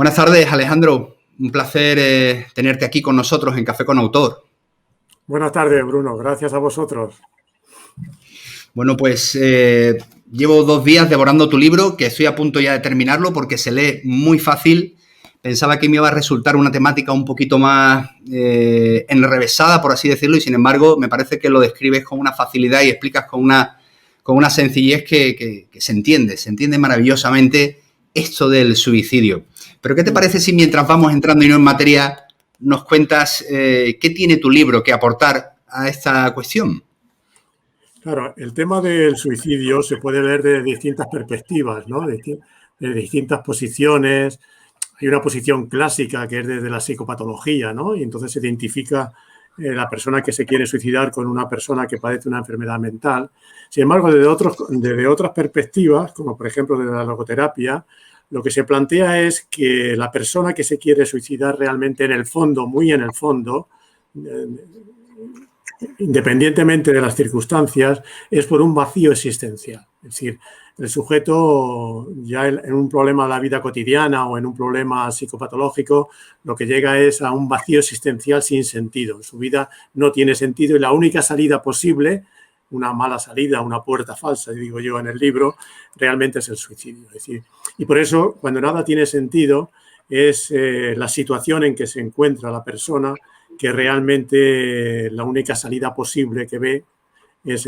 Buenas tardes, Alejandro. Un placer tenerte aquí con nosotros en Café con Autor. Buenas tardes, Bruno. Gracias a vosotros. Bueno, pues llevo 2 días devorando tu libro, que estoy a punto ya de terminarlo porque se lee muy fácil. Pensaba que me iba a resultar una temática un poquito más enrevesada, por así decirlo, y sin embargo me parece que lo describes con una facilidad y explicas con una sencillez que se entiende maravillosamente esto del suicidio. Pero ¿qué te parece si mientras vamos entrando y no en materia nos cuentas qué tiene tu libro que aportar a esta cuestión? Claro, el tema del suicidio se puede ver de distintas perspectivas, ¿no? De distintas posiciones. Hay una posición clásica que es desde la psicopatología, ¿no? Y entonces se identifica la persona que se quiere suicidar con una persona que padece una enfermedad mental. Sin embargo, desde otras perspectivas, como por ejemplo desde la logoterapia, lo que se plantea es que la persona que se quiere suicidar realmente en el fondo, muy en el fondo, independientemente de las circunstancias, es por un vacío existencial. Es decir, el sujeto ya en un problema de la vida cotidiana o en un problema psicopatológico, lo que llega es a un vacío existencial sin sentido. Su vida no tiene sentido y la única salida posible, una mala salida, una puerta falsa, digo yo en el libro, realmente es el suicidio. Es decir, y por eso, cuando nada tiene sentido, es la situación en que se encuentra la persona que realmente la única salida posible que ve es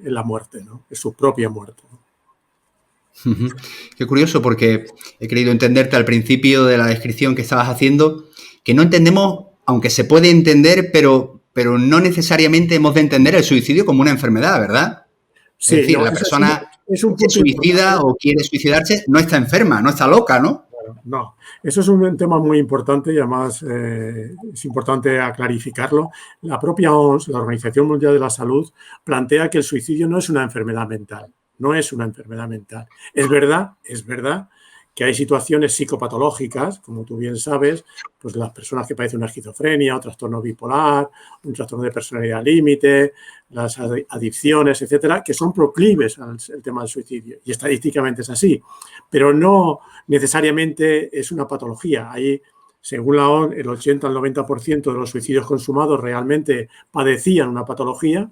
la muerte, ¿no? Es su propia muerte, ¿no? Qué curioso, porque he querido entenderte al principio de la descripción que estabas haciendo, que no entendemos, aunque se puede entender, pero no necesariamente hemos de entender el suicidio como una enfermedad, ¿verdad? Sí, Es decir, no, la persona es un que se punto suicida importante. o quiere suicidarse no está enferma, no está loca, ¿no? No, eso es un tema muy importante y además es importante clarificarlo. La propia OMS, la Organización Mundial de la Salud, plantea que el suicidio no es una enfermedad mental, no es una enfermedad mental. Es verdad que hay situaciones psicopatológicas, como tú bien sabes, pues las personas que padecen una esquizofrenia, un trastorno bipolar, un trastorno de personalidad límite, las adicciones, etcétera, que son proclives al tema del suicidio. Y estadísticamente es así, pero no necesariamente es una patología. Ahí, según la OMS, el 80 al 90% de los suicidios consumados realmente padecían una patología.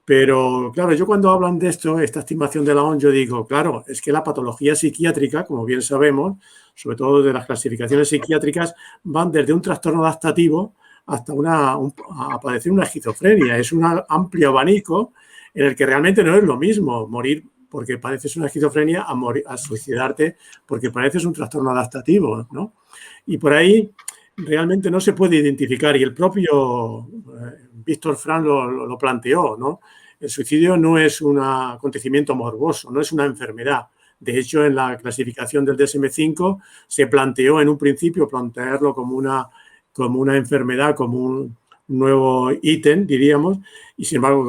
Pero, claro, yo cuando hablan de esto, esta estimación de la OMS, yo digo, claro, es que la patología psiquiátrica, como bien sabemos, sobre todo de las clasificaciones psiquiátricas, van desde un trastorno adaptativo hasta a padecer una esquizofrenia. Es un amplio abanico en el que realmente no es lo mismo morir porque padeces una esquizofrenia a suicidarte porque padeces un trastorno adaptativo, ¿no? Y por ahí realmente no se puede identificar, y el propio Víctor Frank lo planteó, ¿no? El suicidio no es un acontecimiento morboso, no es una enfermedad. De hecho, en la clasificación del DSM-5 se planteó en un principio plantearlo como una enfermedad, como un nuevo ítem, diríamos, y sin embargo,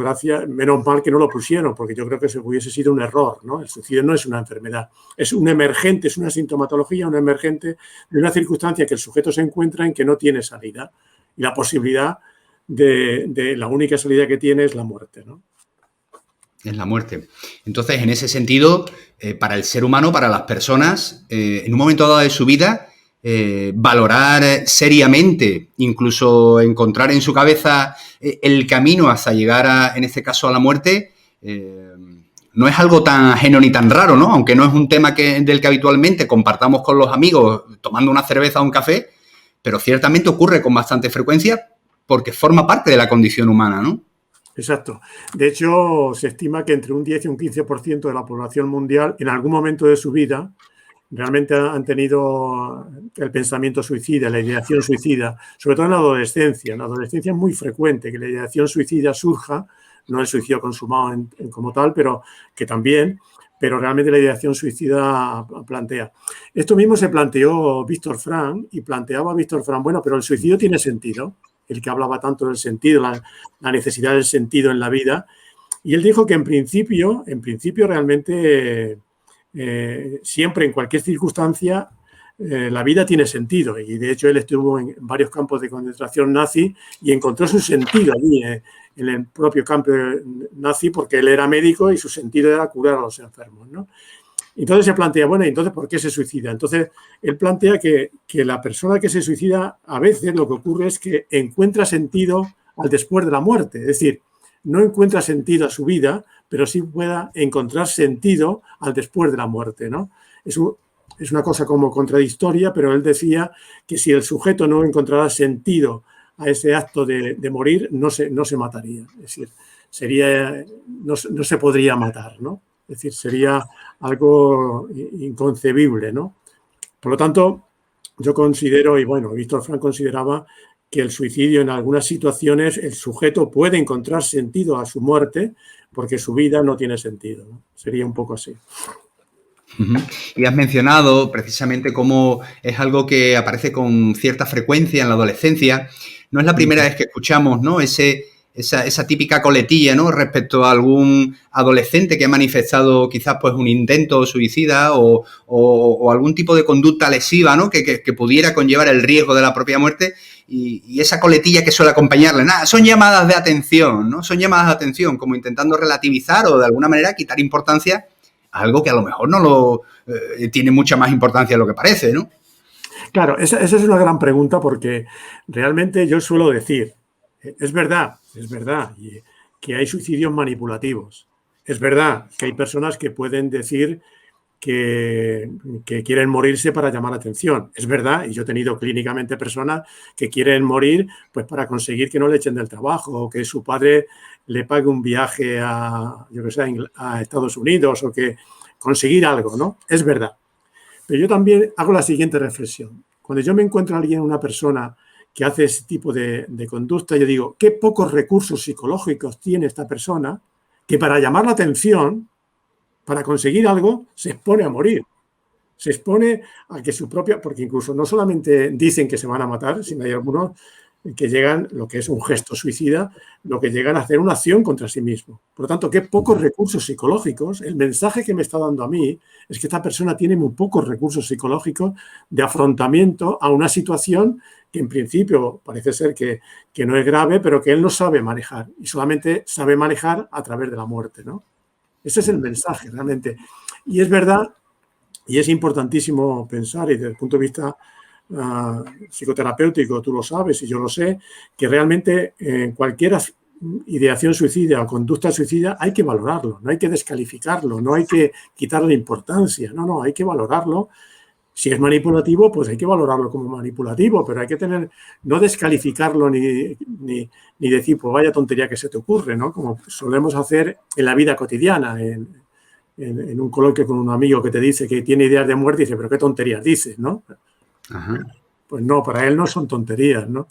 menos mal que no lo pusieron, porque yo creo que eso hubiese sido un error, ¿no? El suicidio no es una enfermedad, es un emergente, es una sintomatología, un emergente de una circunstancia que el sujeto se encuentra en que no tiene salida, y la posibilidad de la única salida que tiene es la muerte, ¿no? Es la muerte. Entonces, en ese sentido, para el ser humano, para las personas, en un momento dado de su vida, valorar seriamente, incluso encontrar en su cabeza el camino hasta llegar, en este caso, a la muerte, no es algo tan ajeno ni tan raro, ¿no? Aunque no es un tema del que habitualmente compartamos con los amigos tomando una cerveza o un café, pero ciertamente ocurre con bastante frecuencia porque forma parte de la condición humana, ¿no? Exacto. De hecho, se estima que entre un 10 y un 15% de la población mundial, en algún momento de su vida, realmente han tenido el pensamiento suicida, la ideación suicida, sobre todo en la adolescencia. En la adolescencia es muy frecuente que la ideación suicida surja, no el suicidio consumado como tal, pero que también, pero realmente la ideación suicida plantea. Esto mismo se planteó Víctor Frank, y planteaba Víctor Frank, bueno, pero el suicidio tiene sentido, el que hablaba tanto del sentido, la necesidad del sentido en la vida, y él dijo que en principio realmente siempre, en cualquier circunstancia, la vida tiene sentido, y de hecho él estuvo en varios campos de concentración nazi y encontró su sentido allí, en el propio campo nazi, porque él era médico y su sentido era curar a los enfermos, ¿no? Entonces se plantea, bueno, ¿y entonces por qué se suicida? Entonces él plantea que la persona que se suicida a veces lo que ocurre es que encuentra sentido al después de la muerte. Es decir, no encuentra sentido a su vida, pero sí pueda encontrar sentido al después de la muerte, ¿no? Es una cosa como contradictoria, pero él decía que si el sujeto no encontrara sentido a ese acto de morir, no se mataría. Es decir, no se podría matar, ¿no? Es decir, sería algo inconcebible, ¿no? Por lo tanto, yo considero, y bueno, Víctor Frank consideraba que el suicidio en algunas situaciones el sujeto puede encontrar sentido a su muerte porque su vida no tiene sentido, ¿no? Sería un poco así. Y has mencionado precisamente cómo es algo que aparece con cierta frecuencia en la adolescencia. No es la primera vez que escuchamos, ¿no?, esa típica coletilla, ¿no?, respecto a algún adolescente que ha manifestado quizás pues un intento suicida o algún tipo de conducta lesiva, ¿no?, que pudiera conllevar el riesgo de la propia muerte, y esa coletilla que suele acompañarle. Nada, son llamadas de atención, ¿no? Son llamadas de atención, como intentando relativizar o de alguna manera quitar importancia a algo que a lo mejor no tiene mucha más importancia de lo que parece, ¿no? Claro, esa es una gran pregunta porque realmente yo suelo decir, es verdad que hay suicidios manipulativos. Es verdad que hay personas que pueden decir que quieren morirse para llamar la atención. Es verdad, y yo he tenido clínicamente personas que quieren morir pues para conseguir que no le echen del trabajo o que su padre le pague un viaje a Estados Unidos o que conseguir algo, ¿no? Es verdad. Pero yo también hago la siguiente reflexión. Cuando yo me encuentro a alguien, una persona que hace ese tipo de conducta, yo digo, qué pocos recursos psicológicos tiene esta persona que para llamar la atención, para conseguir algo, se expone a morir. Se expone a que su propia... Porque incluso no solamente dicen que se van a matar, sino hay algunos que llegan, lo que es un gesto suicida, lo que llegan a hacer una acción contra sí mismo. Por lo tanto, qué pocos recursos psicológicos. El mensaje que me está dando a mí es que esta persona tiene muy pocos recursos psicológicos de afrontamiento a una situación que en principio parece ser que no es grave, pero que él no sabe manejar y solamente sabe manejar a través de la muerte, ¿no? Ese es el mensaje realmente. Y es verdad, y es importantísimo pensar, y desde el punto de vista psicoterapéutico, tú lo sabes y yo lo sé, que realmente cualquier ideación suicida o conducta suicida hay que valorarlo, no hay que descalificarlo, no hay que quitarle importancia, no, hay que valorarlo. Si es manipulativo, pues hay que valorarlo como manipulativo, pero hay que no descalificarlo ni decir, pues vaya tontería que se te ocurre, ¿no? Como solemos hacer en la vida cotidiana, en un coloquio con un amigo que te dice que tiene ideas de muerte y dice, pero qué tonterías dices, ¿no? Ajá. Pues no, para él no son tonterías, ¿no?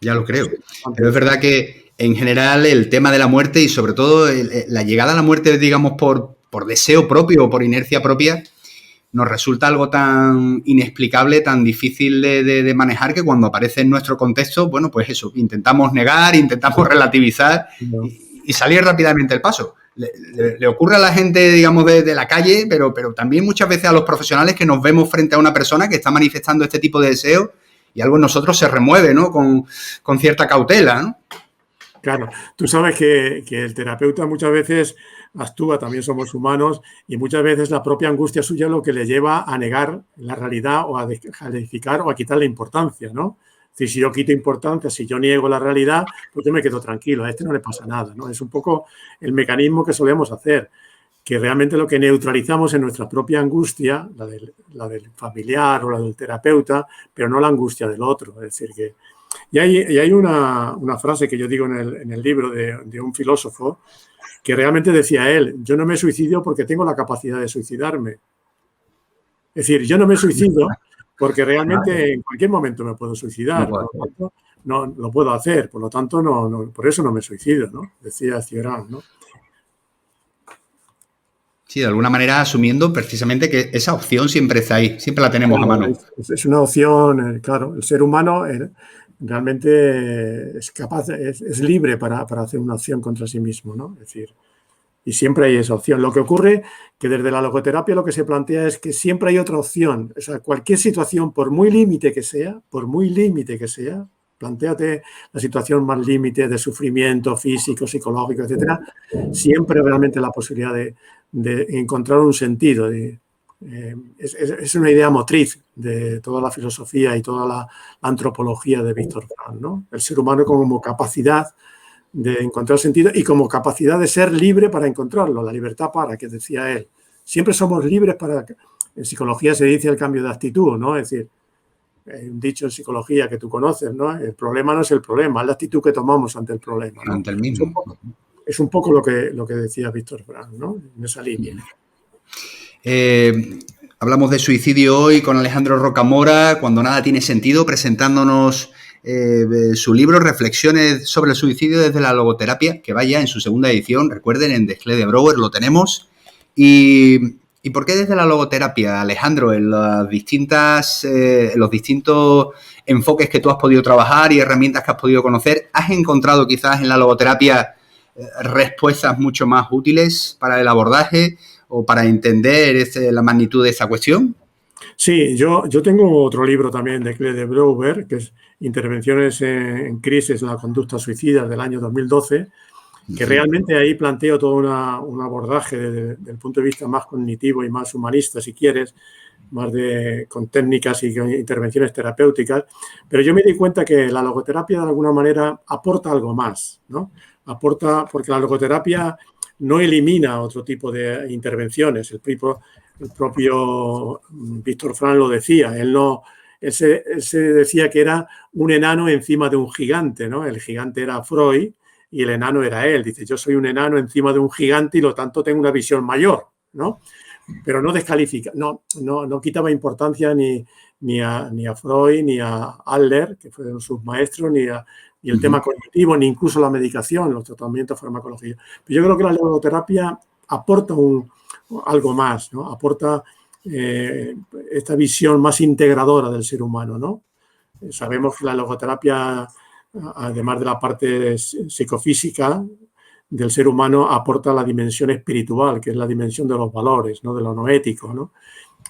Ya lo creo. Pero es verdad que en general el tema de la muerte y sobre todo la llegada a la muerte, digamos, por deseo propio o por inercia propia, nos resulta algo tan inexplicable, tan difícil de manejar, que cuando aparece en nuestro contexto, bueno, pues eso, intentamos negar, intentamos relativizar y salir rápidamente del paso. Le ocurre a la gente, digamos, de la calle, pero también muchas veces a los profesionales que nos vemos frente a una persona que está manifestando este tipo de deseos y algo en nosotros se remueve, ¿no? Con cierta cautela, ¿no? Claro, tú sabes que el terapeuta muchas veces actúa, también somos humanos, y muchas veces la propia angustia suya es lo que le lleva a negar la realidad o a descalificar o a quitarle importancia, ¿no? Es decir, si yo quito importancia, si yo niego la realidad, pues yo me quedo tranquilo, a este no le pasa nada, ¿no? Es un poco el mecanismo que solemos hacer, que realmente lo que neutralizamos es nuestra propia angustia, la del familiar o la del terapeuta, pero no la angustia del otro. Es decir, que... Y hay una frase que yo digo en el libro de un filósofo que realmente decía él, yo no me suicido porque tengo la capacidad de suicidarme. Es decir, yo no me suicido porque realmente en cualquier momento me puedo suicidar, por lo tanto, no lo puedo hacer, por lo tanto, no, por eso no me suicido, ¿no? Decía Cioran, ¿no? Sí, de alguna manera asumiendo precisamente que esa opción siempre está ahí, siempre la tenemos a mano. Es una opción, claro, el ser humano realmente es capaz, es libre para hacer una opción contra sí mismo, ¿no? Es decir, y siempre hay esa opción. Lo que ocurre que desde la logoterapia lo que se plantea es que siempre hay otra opción. O sea, cualquier situación, por muy límite que sea, plantéate la situación más límite de sufrimiento físico, psicológico, etcétera, siempre realmente la posibilidad de encontrar un sentido, de Es una idea motriz de toda la filosofía y toda la antropología de Víctor Frank, ¿no? El ser humano como capacidad de encontrar sentido y como capacidad de ser libre para encontrarlo, la libertad para, que decía él. Siempre somos libres para... En psicología se dice el cambio de actitud, ¿no? Es decir, hay un dicho en psicología que tú conoces, ¿no? El problema no es el problema, es la actitud que tomamos ante el problema, ¿no? Ante el mismo. Es un poco lo que decía Víctor Frank, ¿no? En esa línea. Hablamos de suicidio hoy con Alejandro Rocamora, Cuando nada tiene sentido, presentándonos su libro Reflexiones sobre el suicidio desde la logoterapia, que vaya en su segunda edición, recuerden, en Desclée de Brouwer lo tenemos. ¿Y por qué desde la logoterapia, Alejandro, en los distintos enfoques que tú has podido trabajar y herramientas que has podido conocer, has encontrado quizás en la logoterapia respuestas mucho más útiles para el abordaje o para entender la magnitud de esa cuestión? Sí, yo tengo otro libro también de Desclée de Brouwer, que es Intervenciones en crisis en la conducta suicida, del año 2012, que realmente ahí planteo todo un abordaje desde el punto de vista más cognitivo y más humanista, si quieres, más con técnicas y con intervenciones terapéuticas. Pero yo me di cuenta que la logoterapia de alguna manera aporta algo más, ¿no? Aporta, porque la logoterapia no elimina otro tipo de intervenciones. El propio Víctor Frank lo decía. Él se decía que era un enano encima de un gigante, ¿no? El gigante era Freud y el enano era él. Dice, yo soy un enano encima de un gigante y lo tanto tengo una visión mayor, ¿no? Pero no descalifica, no quitaba importancia ni a Freud, ni a Adler, que fueron sus maestros, ni el tema cognitivo, ni incluso la medicación, los tratamientos farmacológicos. Pero yo creo que la logoterapia aporta algo más, ¿no? Aporta esta visión más integradora del ser humano, ¿no? Sabemos que la logoterapia, además de la parte psicofísica del ser humano, aporta la dimensión espiritual, que es la dimensión de los valores, ¿no? De lo no ético, ¿no?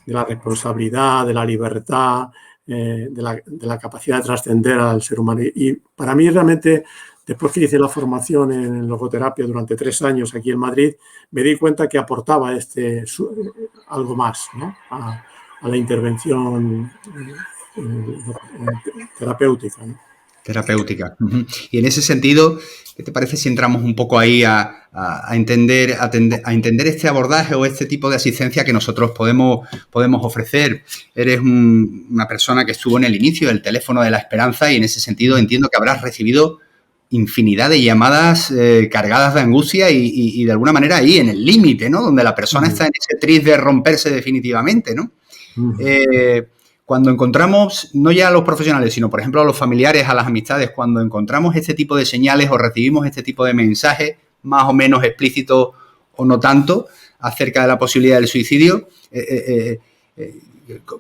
De la responsabilidad, de la libertad, de la capacidad de trascender al ser humano. Y para mí realmente, después que hice la formación en logoterapia durante 3 años aquí en Madrid, me di cuenta que aportaba algo más, ¿no? a la intervención terapéutica, ¿no? Terapéutica. Y en ese sentido, ¿qué te parece si entramos un poco ahí a entender este abordaje o este tipo de asistencia que nosotros podemos ofrecer? Eres una persona que estuvo en el inicio del teléfono de la esperanza y en ese sentido entiendo que habrás recibido infinidad de llamadas cargadas de angustia y de alguna manera ahí en el límite, ¿no? Donde la persona está en ese tris de romperse definitivamente, ¿no? Cuando encontramos, no ya a los profesionales, sino por ejemplo a los familiares, a las amistades, cuando encontramos este tipo de señales o recibimos este tipo de mensajes más o menos explícitos o no tanto acerca de la posibilidad del suicidio,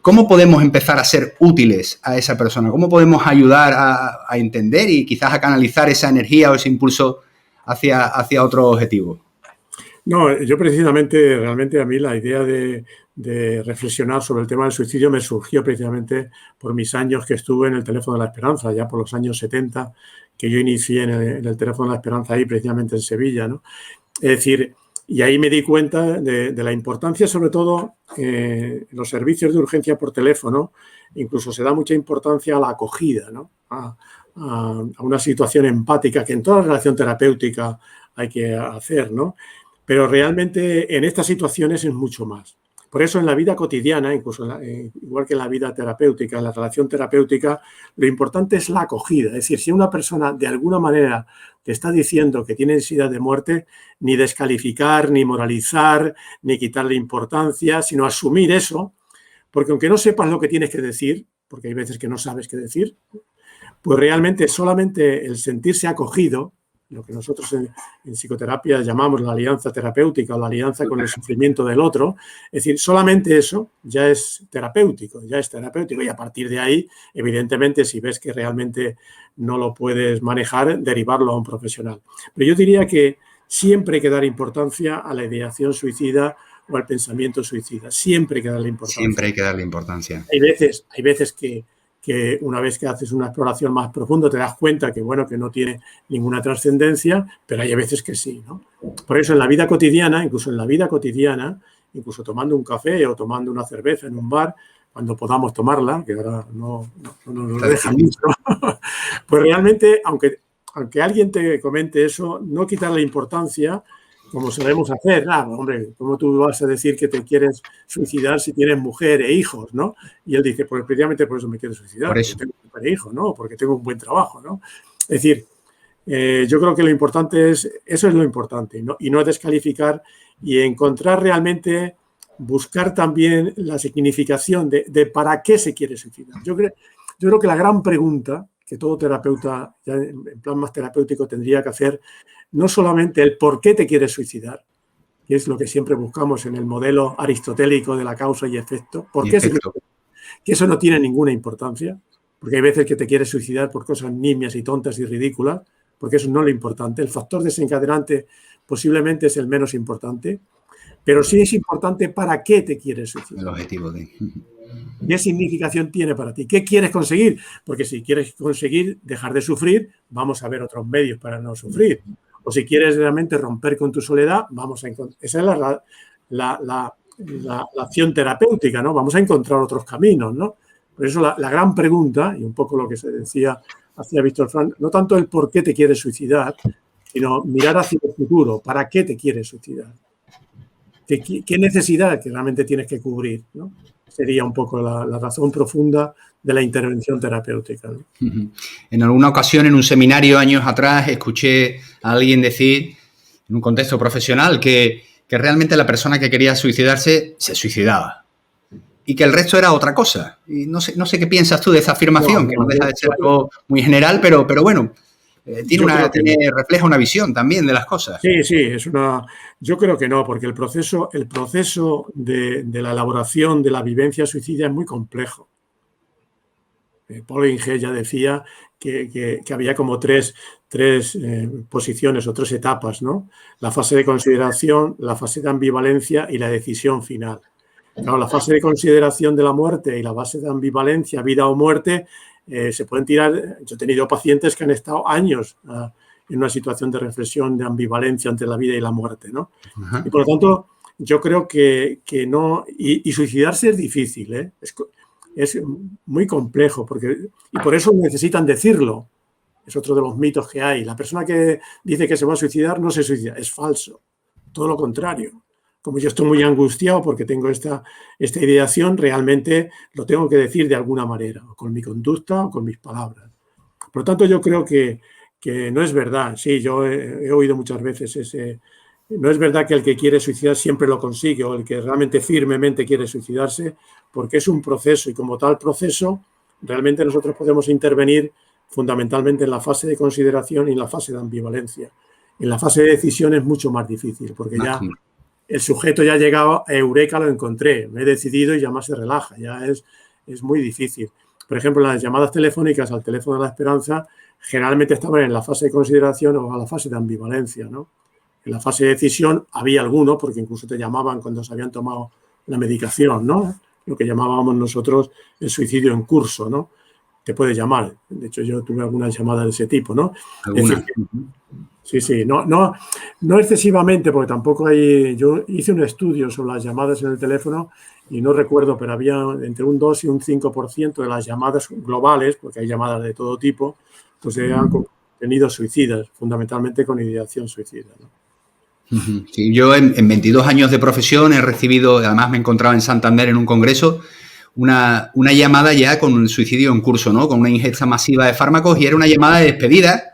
¿cómo podemos empezar a ser útiles a esa persona? ¿Cómo podemos ayudar a entender y quizás a canalizar esa energía o ese impulso hacia otro objetivo? No, yo precisamente, realmente a mí la idea de reflexionar sobre el tema del suicidio me surgió precisamente por mis años que estuve en el Teléfono de la Esperanza, ya por los años 70, que yo inicié en el Teléfono de la Esperanza ahí precisamente en Sevilla, ¿no? Es decir, y ahí me di cuenta de la importancia, sobre todo, los servicios de urgencia por teléfono, incluso se da mucha importancia a la acogida, ¿no? A una situación empática que en toda relación terapéutica hay que hacer, ¿no? Pero realmente en estas situaciones es mucho más. Por eso en la vida cotidiana, incluso igual que en la vida terapéutica, en la relación terapéutica, lo importante es la acogida. Es decir, si una persona de alguna manera te está diciendo que tiene ansiedad de muerte, ni descalificar, ni moralizar, ni quitarle importancia, sino asumir eso, porque aunque no sepas lo que tienes que decir, porque hay veces que no sabes qué decir, pues realmente solamente el sentirse acogido, lo que nosotros en psicoterapia llamamos la alianza terapéutica o la alianza con el sufrimiento del otro, es decir, solamente eso ya es terapéutico y a partir de ahí, evidentemente, si ves que realmente no lo puedes manejar, derivarlo a un profesional. Pero yo diría que siempre hay que dar importancia a la ideación suicida o al pensamiento suicida, siempre hay que darle importancia. Siempre hay que darle importancia. Hay veces que una vez que haces una exploración más profunda te das cuenta que, bueno, que no tiene ninguna trascendencia, pero hay veces que sí, ¿no? Por eso en la vida cotidiana, incluso en la vida cotidiana, incluso tomando un café o tomando una cerveza en un bar, cuando podamos tomarla, que ahora no nos lo dejan mucho, pues realmente, aunque alguien te comente eso, no quitarle importancia, como solemos hacer. Hombre, ¿cómo tú vas a decir que te quieres suicidar si tienes mujer e hijos, ¿no? Y él dice, pues precisamente por eso me quiero suicidar, Por eso. porque tengo mujer e hijos, ¿no? Porque tengo un buen trabajo, ¿no? Es decir, yo creo que lo importante eso es lo importante, ¿no? Y no descalificar y encontrar realmente, buscar también la significación de para qué se quiere suicidar. Yo creo que la gran pregunta que todo terapeuta, ya en plan más terapéutico, tendría que hacer, no solamente el por qué te quieres suicidar, que es lo que siempre buscamos en el modelo aristotélico de la causa y efecto, ¿por qué se quiere suicidar? Que eso no tiene ninguna importancia, porque hay veces que te quieres suicidar por cosas nimias y tontas y ridículas, porque eso no es lo importante. El factor desencadenante posiblemente es el menos importante, pero sí es importante para qué te quieres suicidar. El objetivo de... ¿Qué significación tiene para ti? ¿Qué quieres conseguir? Porque si quieres conseguir dejar de sufrir, vamos a ver otros medios para no sufrir. O si quieres realmente romper con tu soledad, vamos a encontrar... Esa es la acción terapéutica, ¿no? Vamos a encontrar otros caminos, ¿no? Por eso la gran pregunta, y un poco lo que se decía hacia Víctor Frank, no tanto el por qué te quieres suicidar, sino mirar hacia el futuro. ¿Para qué te quieres suicidar? ¿Qué necesidad que realmente tienes que cubrir, ¿no? Sería un poco la razón profunda de la intervención terapéutica, ¿no? En alguna ocasión, en un seminario años atrás, escuché a alguien decir, en un contexto profesional, que realmente la persona que quería suicidarse se suicidaba y que el resto era otra cosa. Y no sé qué piensas tú de esa afirmación, que no deja de ser algo muy general, pero bueno, refleja una visión también de las cosas. Sí, yo creo que no, porque el proceso de la elaboración de la vivencia suicida es muy complejo. Paulo Inge ya decía que había como tres posiciones o tres etapas, ¿no? La fase de consideración, la fase de ambivalencia y la decisión final. Claro, la fase de consideración de la muerte y la fase de ambivalencia, vida o muerte, se pueden tirar. Yo he tenido pacientes que han estado años en una situación de reflexión, de ambivalencia entre la vida y la muerte, ¿no? Ajá. Y por lo tanto, yo creo que no. Y suicidarse es difícil, ¿eh? Es muy complejo, y por eso necesitan decirlo. Es otro de los mitos que hay. La persona que dice que se va a suicidar no se suicida, es falso. Todo lo contrario. Como yo estoy muy angustiado porque tengo esta ideación, realmente lo tengo que decir de alguna manera, o con mi conducta o con mis palabras. Por lo tanto, yo creo que no es verdad. Sí, yo he oído muchas veces no es verdad que el que quiere suicidar siempre lo consigue, o el que realmente firmemente quiere suicidarse, porque es un proceso, y como tal proceso, realmente nosotros podemos intervenir fundamentalmente en la fase de consideración y en la fase de ambivalencia. En la fase de decisión es mucho más difícil, porque ya el sujeto ya ha llegado a eureka, lo encontré, me he decidido y ya más se relaja, ya es muy difícil. Por ejemplo, las llamadas telefónicas al teléfono de la esperanza generalmente estaban en la fase de consideración o a la fase de ambivalencia, ¿no? En la fase de decisión había alguno, porque incluso te llamaban cuando se habían tomado la medicación, ¿no? Lo que llamábamos nosotros el suicidio en curso, ¿no? Te puede llamar. De hecho, yo tuve algunas llamadas de ese tipo, ¿no? ¿Alguna? Sí, no excesivamente, porque tampoco hay... Yo hice un estudio sobre las llamadas en el teléfono y no recuerdo, pero había entre un 2 y un 5% de las llamadas globales, porque hay llamadas de todo tipo, pues eran con contenidos suicidas, fundamentalmente con ideación suicida, ¿no? Sí, yo en 22 años de profesión he recibido, además me encontraba en Santander en un congreso, una llamada ya con el suicidio en curso, ¿no? Con una ingesta masiva de fármacos, y era una llamada de despedida.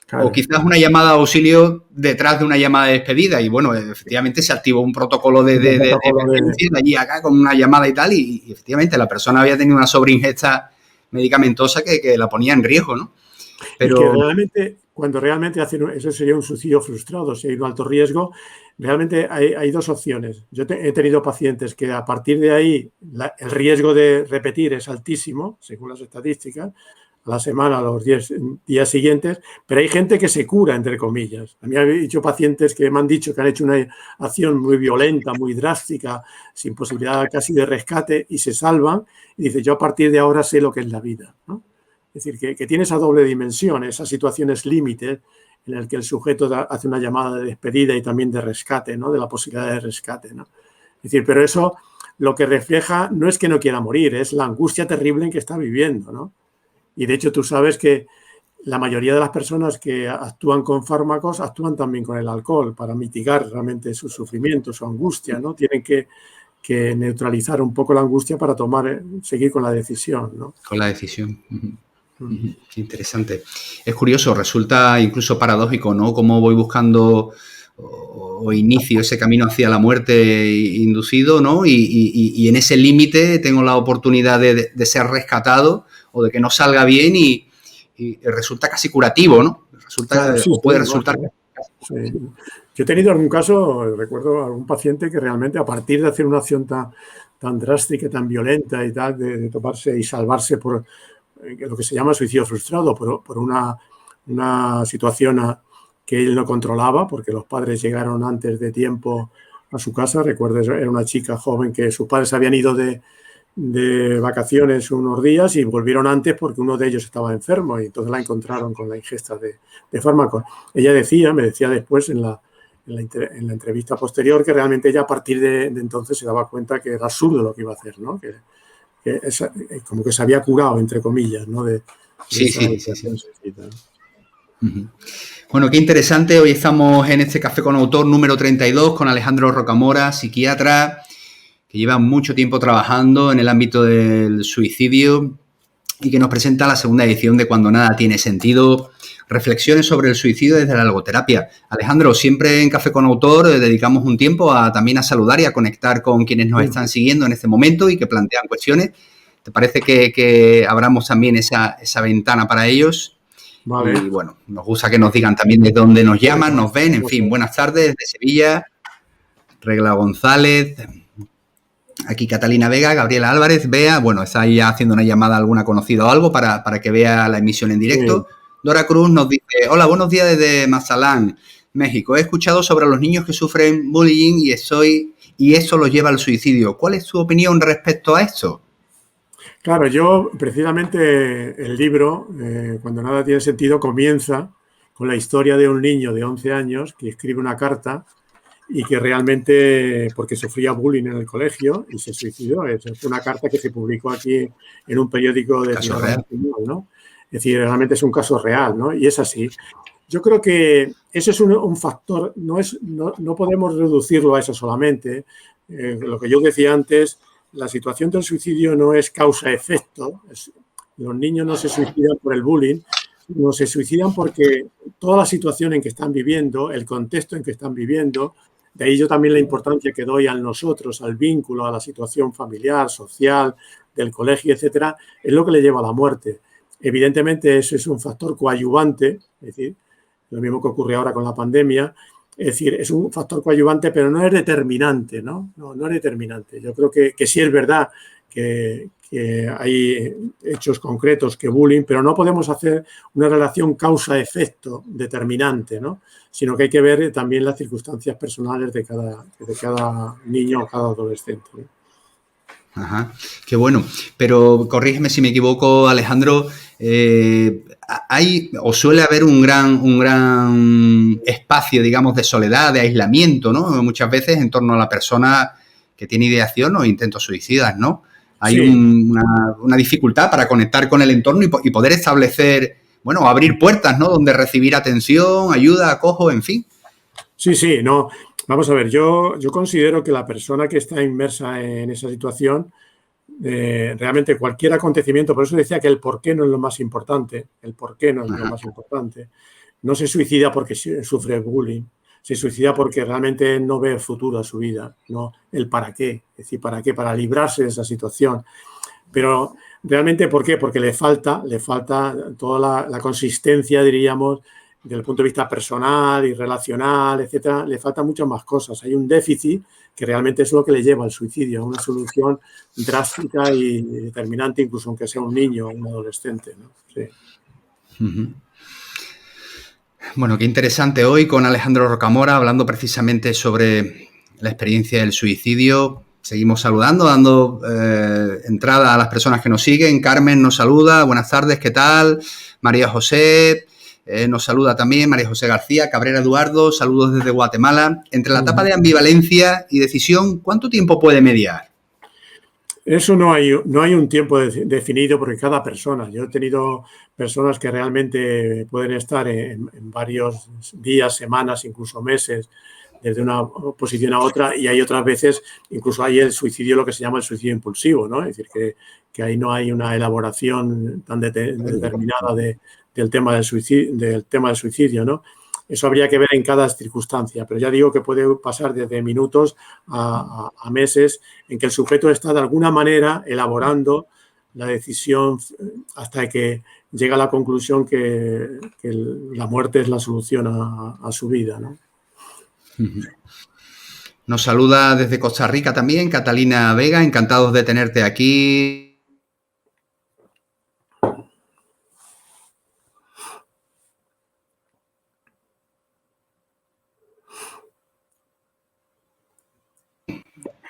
Claro. O quizás una llamada de auxilio detrás de una llamada de despedida. Y bueno, efectivamente se activó un protocolo de emergencia de allí acá con una llamada y tal. Y efectivamente la persona había tenido una sobreingesta medicamentosa que la ponía en riesgo, ¿no? Pero... Y que realmente, cuando realmente hacen eso sería un suicidio frustrado, si hay un alto riesgo, realmente hay dos opciones. Yo he tenido pacientes que a partir de ahí el riesgo de repetir es altísimo, según las estadísticas, a la semana, a los 10 días siguientes, pero hay gente que se cura, entre comillas. A mí he dicho pacientes que me han dicho que han hecho una acción muy violenta, muy drástica, sin posibilidad casi de rescate, y se salvan, y dice, yo a partir de ahora sé lo que es la vida, ¿no? Es decir, que tiene esa doble dimensión, esas situaciones límites en las que el sujeto hace una llamada de despedida y también de rescate, ¿no? De la posibilidad de rescate, ¿no? Es decir, pero eso lo que refleja no es que no quiera morir, es la angustia terrible en que está viviendo, ¿no? Y de hecho tú sabes que la mayoría de las personas que actúan con fármacos actúan también con el alcohol para mitigar realmente su sufrimiento, su angustia, ¿no? Tienen que neutralizar un poco la angustia para seguir con la decisión, ¿no? Con la decisión. Qué interesante. Es curioso, resulta incluso paradójico, ¿no? Cómo voy buscando o inicio ese camino hacia la muerte inducido, ¿no? Y en ese límite tengo la oportunidad de ser rescatado o de que no salga bien y resulta casi curativo, ¿no? Puede resultar. Sí. Yo he tenido algún caso, recuerdo algún paciente que realmente a partir de hacer una acción tan drástica, tan violenta y tal, de tomarse y salvarse por lo que se llama suicidio frustrado, por una situación que él no controlaba, porque los padres llegaron antes de tiempo a su casa. Recuerdo, era una chica joven que sus padres habían ido de vacaciones unos días y volvieron antes porque uno de ellos estaba enfermo y entonces la encontraron con la ingesta de fármacos. Ella me decía después en la entrevista posterior que realmente ella a partir de entonces se daba cuenta que era absurdo lo que iba a hacer, ¿no? Que como que se había curado, entre comillas, ¿no? Sí. Bueno, qué interesante. Hoy estamos en este Café con Autor número 32 con Alejandro Rocamora, psiquiatra, que lleva mucho tiempo trabajando en el ámbito del suicidio y que nos presenta la segunda edición de Cuando nada tiene sentido, reflexiones sobre el suicidio desde la logoterapia. Alejandro, siempre en Café con Autor dedicamos un tiempo también a saludar y a conectar con quienes nos están siguiendo en este momento y que plantean cuestiones. ¿Te parece que abramos también esa ventana para ellos? Vale. Y bueno, nos gusta que nos digan también de dónde nos llaman, nos ven, en fin, buenas tardes de Sevilla, Regla González, aquí Catalina Vega, Gabriela Álvarez, Bea, bueno, está ahí haciendo una llamada a alguna conocida o algo para que vea la emisión en directo. Sí. Dora Cruz nos dice, hola, buenos días desde Mazatlán, México. He escuchado sobre los niños que sufren bullying y eso los lleva al suicidio. ¿Cuál es tu opinión respecto a esto? Claro, yo precisamente el libro, Cuando nada tiene sentido, comienza con la historia de un niño de 11 años que escribe una carta y que realmente, porque sufría bullying en el colegio y se suicidó. Es una carta que se publicó aquí en un periódico de Ciudad Nacional, ¿no? Es decir, realmente es un caso real, ¿no? Y es así. Yo creo que ese es un factor, no podemos reducirlo a eso solamente. Lo que yo decía antes, la situación del suicidio no es causa-efecto. Los niños no se suicidan por el bullying, no se suicidan porque toda la situación en que están viviendo, el contexto en que están viviendo, de ahí yo también la importancia que doy a nosotros, al vínculo, a la situación familiar, social, del colegio, etcétera, es lo que le lleva a la muerte. Evidentemente, eso es un factor coadyuvante, es decir, lo mismo que ocurre ahora con la pandemia. Es decir, es un factor coadyuvante, pero no es determinante, ¿no? No es determinante. Yo creo que sí es verdad que hay hechos concretos que bullying, pero no podemos hacer una relación causa-efecto determinante, ¿no? Sino que hay que ver también las circunstancias personales de cada niño o cada adolescente, ¿no? Ajá, qué bueno. Pero corrígeme si me equivoco, Alejandro, hay o suele haber un gran espacio, digamos, de soledad, de aislamiento, ¿no? Muchas veces en torno a la persona que tiene ideación o intentos suicidas, ¿no? Hay una dificultad para conectar con el entorno y poder establecer, bueno, abrir puertas, ¿no? Donde recibir atención, ayuda, acojo, en fin. Sí, no. Vamos a ver, yo considero que la persona que está inmersa en esa situación, realmente cualquier acontecimiento, por eso decía que el por qué no es lo más importante, no se suicida porque sufre bullying, se suicida porque realmente no ve futuro a su vida, no el para qué, es decir, para qué, para librarse de esa situación. Pero realmente, ¿por qué? Porque le falta toda la consistencia, diríamos, desde el punto de vista personal y relacional, etcétera, le faltan muchas más cosas. Hay un déficit que realmente es lo que le lleva al suicidio, a una solución drástica y determinante, incluso aunque sea un niño o un adolescente, ¿no? Sí. Bueno, qué interesante hoy con Alejandro Rocamora, hablando precisamente sobre la experiencia del suicidio. Seguimos saludando, dando entrada a las personas que nos siguen. Carmen nos saluda, buenas tardes, ¿qué tal? María José, Nos saluda también María José García, Cabrera Eduardo, saludos desde Guatemala. Entre la etapa de ambivalencia y decisión, ¿cuánto tiempo puede mediar? Eso no hay un tiempo definido porque cada persona. Yo he tenido personas que realmente pueden estar en varios días, semanas, incluso meses, desde una posición a otra, y hay otras veces, incluso hay el suicidio, lo que se llama el suicidio impulsivo, ¿no? Es decir, que ahí no hay una elaboración tan determinada del tema del suicidio, ¿no? Eso habría que ver en cada circunstancia, pero ya digo que puede pasar desde minutos a meses en que el sujeto está de alguna manera elaborando la decisión hasta que llega a la conclusión que la muerte es la solución a su vida, ¿no? Nos saluda desde Costa Rica también Catalina Vega, encantados de tenerte aquí.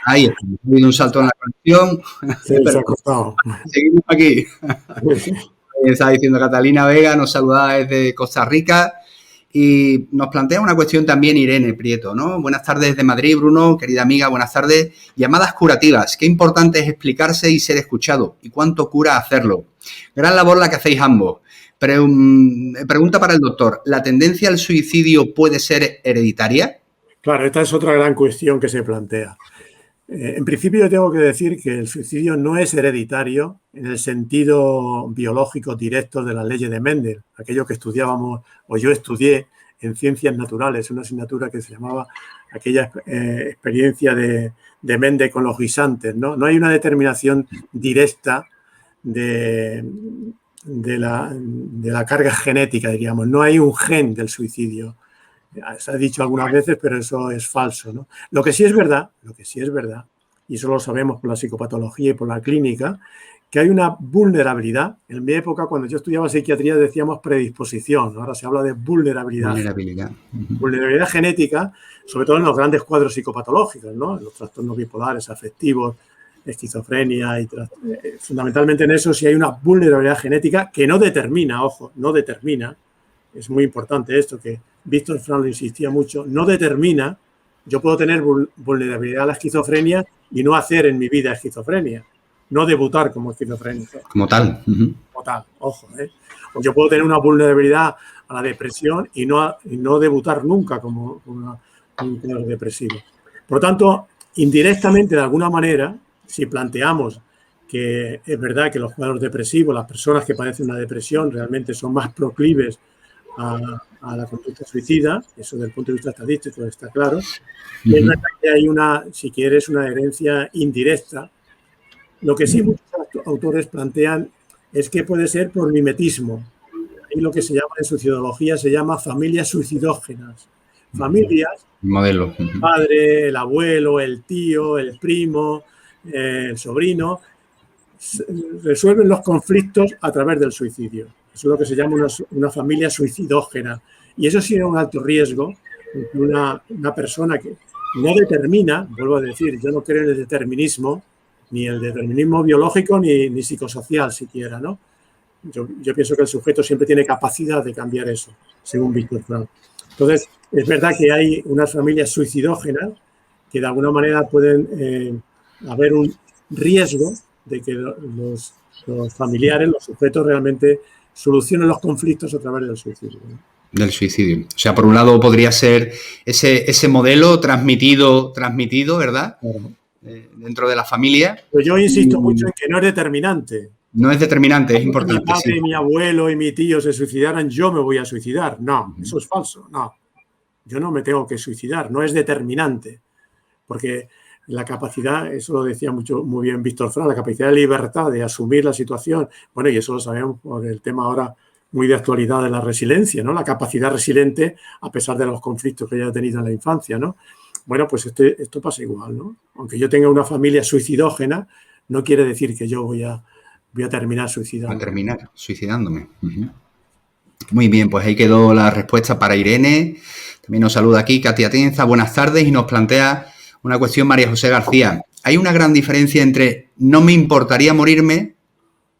Ahí está, ha habido un salto en la conexión. Sí, se ha cortado. Seguimos aquí. Está diciendo Catalina Vega, nos saluda desde Costa Rica y nos plantea una cuestión también Irene Prieto, ¿no? Buenas tardes desde Madrid, Bruno, querida amiga, buenas tardes. Llamadas curativas, qué importante es explicarse y ser escuchado y cuánto cura hacerlo. Gran labor la que hacéis ambos. Pregunta para el doctor, ¿la tendencia al suicidio puede ser hereditaria? Claro, esta es otra gran cuestión que se plantea. En principio, yo tengo que decir que el suicidio no es hereditario en el sentido biológico directo de las leyes de Mendel, aquello que estudiábamos, o yo estudié en Ciencias Naturales, una asignatura que se llamaba aquella experiencia de Mendel con los guisantes, ¿no? No hay una determinación directa de la carga genética, diríamos. No hay un gen del suicidio. Se ha dicho algunas veces, pero eso es falso, ¿no? Lo que sí es verdad, y eso lo sabemos por la psicopatología y por la clínica, que hay una vulnerabilidad. En mi época, cuando yo estudiaba psiquiatría, decíamos predisposición. Ahora se habla de vulnerabilidad. Vulnerabilidad genética, sobre todo en los grandes cuadros psicopatológicos, ¿no? En los trastornos bipolares, afectivos, esquizofrenia, fundamentalmente en eso sí hay una vulnerabilidad genética que no determina, ojo, no determina. Es muy importante esto, que Víctor Frank lo insistía mucho, no determina, yo puedo tener vulnerabilidad a la esquizofrenia y no hacer en mi vida esquizofrenia, no debutar como esquizofrénico. Como tal. Como tal, ojo. O yo puedo tener una vulnerabilidad a la depresión y no debutar nunca como un cuadro depresivo. Por lo tanto, indirectamente, de alguna manera, si planteamos que es verdad que los cuadros depresivos, las personas que padecen una depresión realmente son más proclives a la conducta suicida, eso desde el punto de vista estadístico está claro. Y es verdad que hay si quieres, una herencia indirecta. Lo que sí muchos autores plantean es que puede ser por mimetismo. Ahí lo que se llama en suicidología se llama familias suicidógenas. Familias, modelo. El padre, el abuelo, el tío, el primo, el sobrino, resuelven los conflictos a través del suicidio. Eso es lo que se llama una familia suicidógena. Y eso sí es un alto riesgo. Una persona que no determina, vuelvo a decir, yo no creo en el determinismo, ni el determinismo biológico ni psicosocial siquiera, ¿no? Yo pienso que el sujeto siempre tiene capacidad de cambiar eso, según Víctor Frank. Entonces, es verdad que hay unas familias suicidógenas que de alguna manera pueden haber un riesgo de que los familiares, los sujetos realmente solucionen los conflictos a través del suicidio, ¿no? Del suicidio. O sea, por un lado podría ser ese modelo transmitido, ¿verdad? Claro. Dentro de la familia. Pero yo insisto mucho en que no es determinante. No es determinante, es importante. Mi padre, sí. Mi abuelo y mi tío se suicidaran, yo me voy a suicidar. No, eso es falso. No, yo no me tengo que suicidar, no es determinante. Porque la capacidad, eso lo decía muy bien Víctor Frank, la capacidad de libertad de asumir la situación, bueno, y eso lo sabemos por el tema ahora muy de actualidad de la resiliencia, ¿no? La capacidad resiliente a pesar de los conflictos que haya tenido en la infancia, ¿no? Bueno, pues esto pasa igual, ¿no? Aunque yo tenga una familia suicidógena, no quiere decir que yo voy a terminar suicidándome. A terminar suicidándome. Muy bien, pues ahí quedó la respuesta para Irene. También nos saluda aquí Katia Tenza, buenas tardes, y nos plantea una cuestión María José García. Hay una gran diferencia entre no me importaría morirme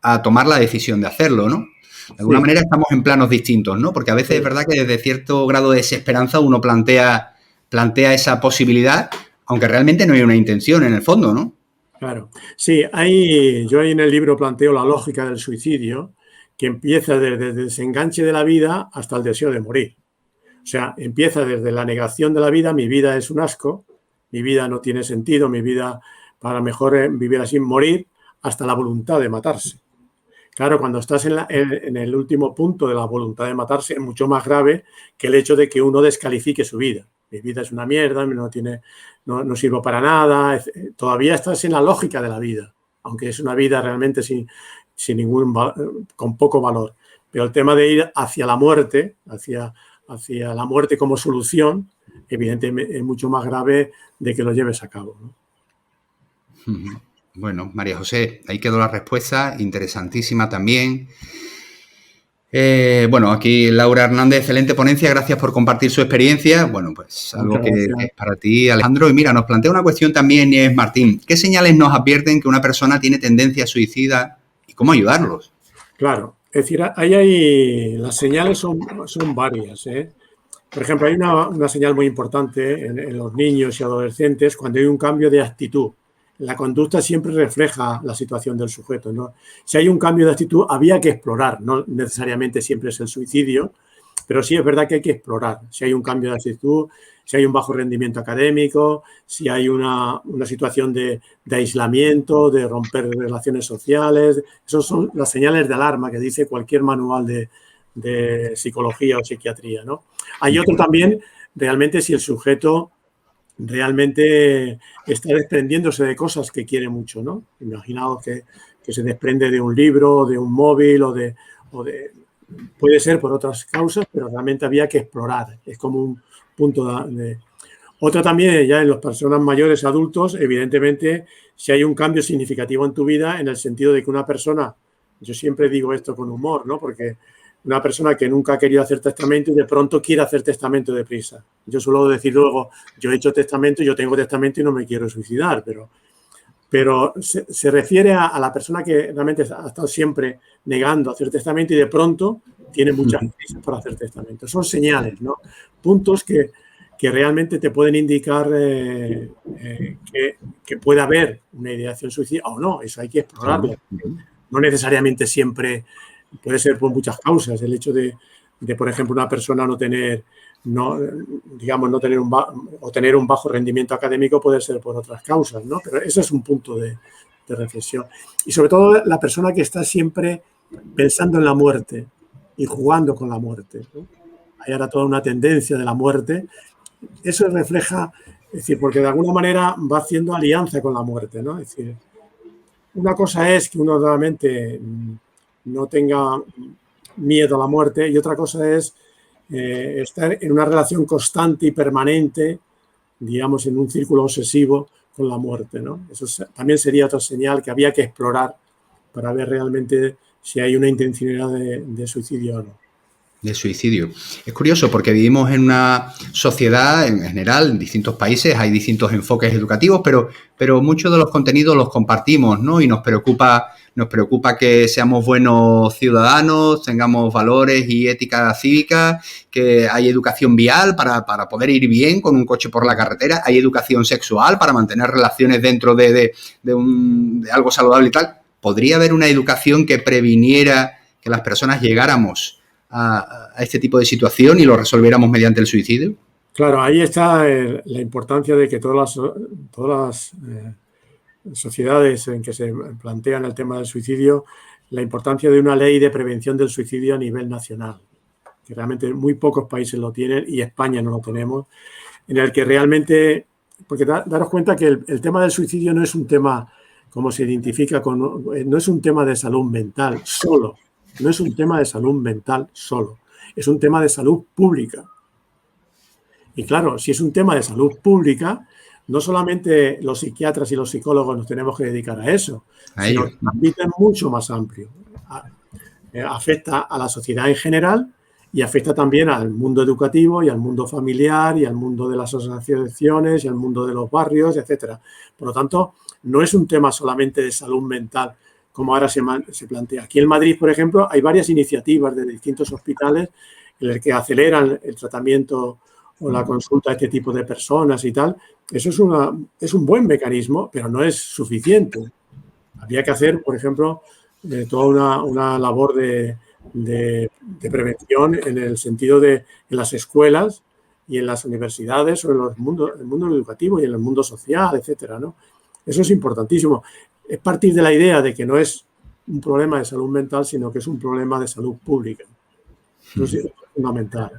a tomar la decisión de hacerlo, ¿no? De alguna manera estamos en planos distintos, ¿no? Porque a veces es verdad que desde cierto grado de desesperanza uno plantea esa posibilidad, aunque realmente no hay una intención en el fondo, ¿no? Claro. Sí, yo ahí en el libro planteo la lógica del suicidio, que empieza desde el desenganche de la vida hasta el deseo de morir. O sea, empieza desde la negación de la vida, mi vida es un asco, mi vida no tiene sentido, mi vida para mejor vivir así, morir, hasta la voluntad de matarse. Claro, cuando estás en el último punto de la voluntad de matarse, es mucho más grave que el hecho de que uno descalifique su vida. Mi vida es una mierda, no sirvo para nada. Todavía estás en la lógica de la vida, aunque es una vida realmente con poco valor. Pero el tema de ir hacia la muerte, hacia la muerte como solución, evidentemente es mucho más grave de que lo lleves a cabo, ¿no? Bueno, María José, ahí quedó la respuesta, interesantísima también. Bueno, aquí Laura Hernández, excelente ponencia, gracias por compartir su experiencia. Bueno, pues algo que es para ti, Alejandro. Y mira, nos plantea una cuestión también, Nieves Martín. ¿Qué señales nos advierten que una persona tiene tendencia suicida y cómo ayudarlos? Claro, es decir, las señales son varias, ¿eh? Por ejemplo, hay una señal muy importante en los niños y adolescentes cuando hay un cambio de actitud. La conducta siempre refleja la situación del sujeto, ¿no? Si hay un cambio de actitud, había que explorar, no necesariamente siempre es el suicidio, pero sí es verdad que hay que explorar. Si hay un cambio de actitud, si hay un bajo rendimiento académico, si hay una situación de aislamiento, de romper relaciones sociales, esas son las señales de alarma que dice cualquier manual de psicología o psiquiatría, ¿no? Hay otro también, realmente, si el sujeto realmente está desprendiéndose de cosas que quiere mucho, ¿no? Imaginaos que se desprende de un libro, de un móvil o de puede ser por otras causas, pero realmente había que explorar. Es como un punto de... Otra también, ya en las personas mayores, adultos, evidentemente, si hay un cambio significativo en tu vida, en el sentido de que una persona, yo siempre digo esto con humor, ¿no? Porque una persona que nunca ha querido hacer testamento y de pronto quiere hacer testamento deprisa. Yo suelo decir luego, yo he hecho testamento, yo tengo testamento y no me quiero suicidar, pero se refiere a la persona que realmente ha estado siempre negando hacer testamento y de pronto tiene muchas prisas para hacer testamento. Son señales, ¿no? Puntos que realmente te pueden indicar que puede haber una ideación suicida o no. Eso hay que explorarlo. No necesariamente siempre puede ser por muchas causas. El hecho de por ejemplo, una persona tener un bajo rendimiento académico puede ser por otras causas, ¿no? Pero ese es un punto de reflexión. Y sobre todo la persona que está siempre pensando en la muerte y jugando con la muerte, ¿no? Hay ahora toda una tendencia de la muerte. Eso refleja, es decir, porque de alguna manera va haciendo alianza con la muerte, ¿no? Es decir, una cosa es que uno realmente no tenga miedo a la muerte y otra cosa es estar en una relación constante y permanente, digamos, en un círculo obsesivo con la muerte, ¿no? Eso también sería otra señal que había que explorar para ver realmente si hay una intencionalidad de suicidio o no. De suicidio. Es curioso porque vivimos en una sociedad en general, en distintos países, hay distintos enfoques educativos, pero muchos de los contenidos los compartimos, ¿no? Y nos preocupa que seamos buenos ciudadanos, tengamos valores y ética cívica, que hay educación vial para poder ir bien con un coche por la carretera, hay educación sexual para mantener relaciones dentro de algo saludable y tal. ¿Podría haber una educación que previniera que las personas llegáramos a este tipo de situación y lo resolviéramos mediante el suicidio? Claro, ahí está la importancia de que todas las sociedades en que se plantean el tema del suicidio, la importancia de una ley de prevención del suicidio a nivel nacional, que realmente muy pocos países lo tienen y España no lo tenemos, en el que realmente, porque daros cuenta que el tema del suicidio no es un tema, como se identifica, no es un tema de salud mental solo. No es un tema de salud mental solo, es un tema de salud pública. Y claro, si es un tema de salud pública, no solamente los psiquiatras y los psicólogos nos tenemos que dedicar a eso, sino que el ámbito es mucho más amplio. Afecta a la sociedad en general y afecta también al mundo educativo y al mundo familiar y al mundo de las asociaciones y al mundo de los barrios, etcétera. Por lo tanto, no es un tema solamente de salud mental, como ahora se plantea. Aquí en Madrid, por ejemplo, hay varias iniciativas de distintos hospitales en las que aceleran el tratamiento o la consulta a este tipo de personas y tal. Eso es un buen mecanismo, pero no es suficiente. Habría que hacer, por ejemplo, toda una labor de prevención en el sentido de en las escuelas y en las universidades o en el mundo educativo y en el mundo social, etcétera, ¿no? Eso es importantísimo. Es partir de la idea de que no es un problema de salud mental, sino que es un problema de salud pública. Eso es fundamental.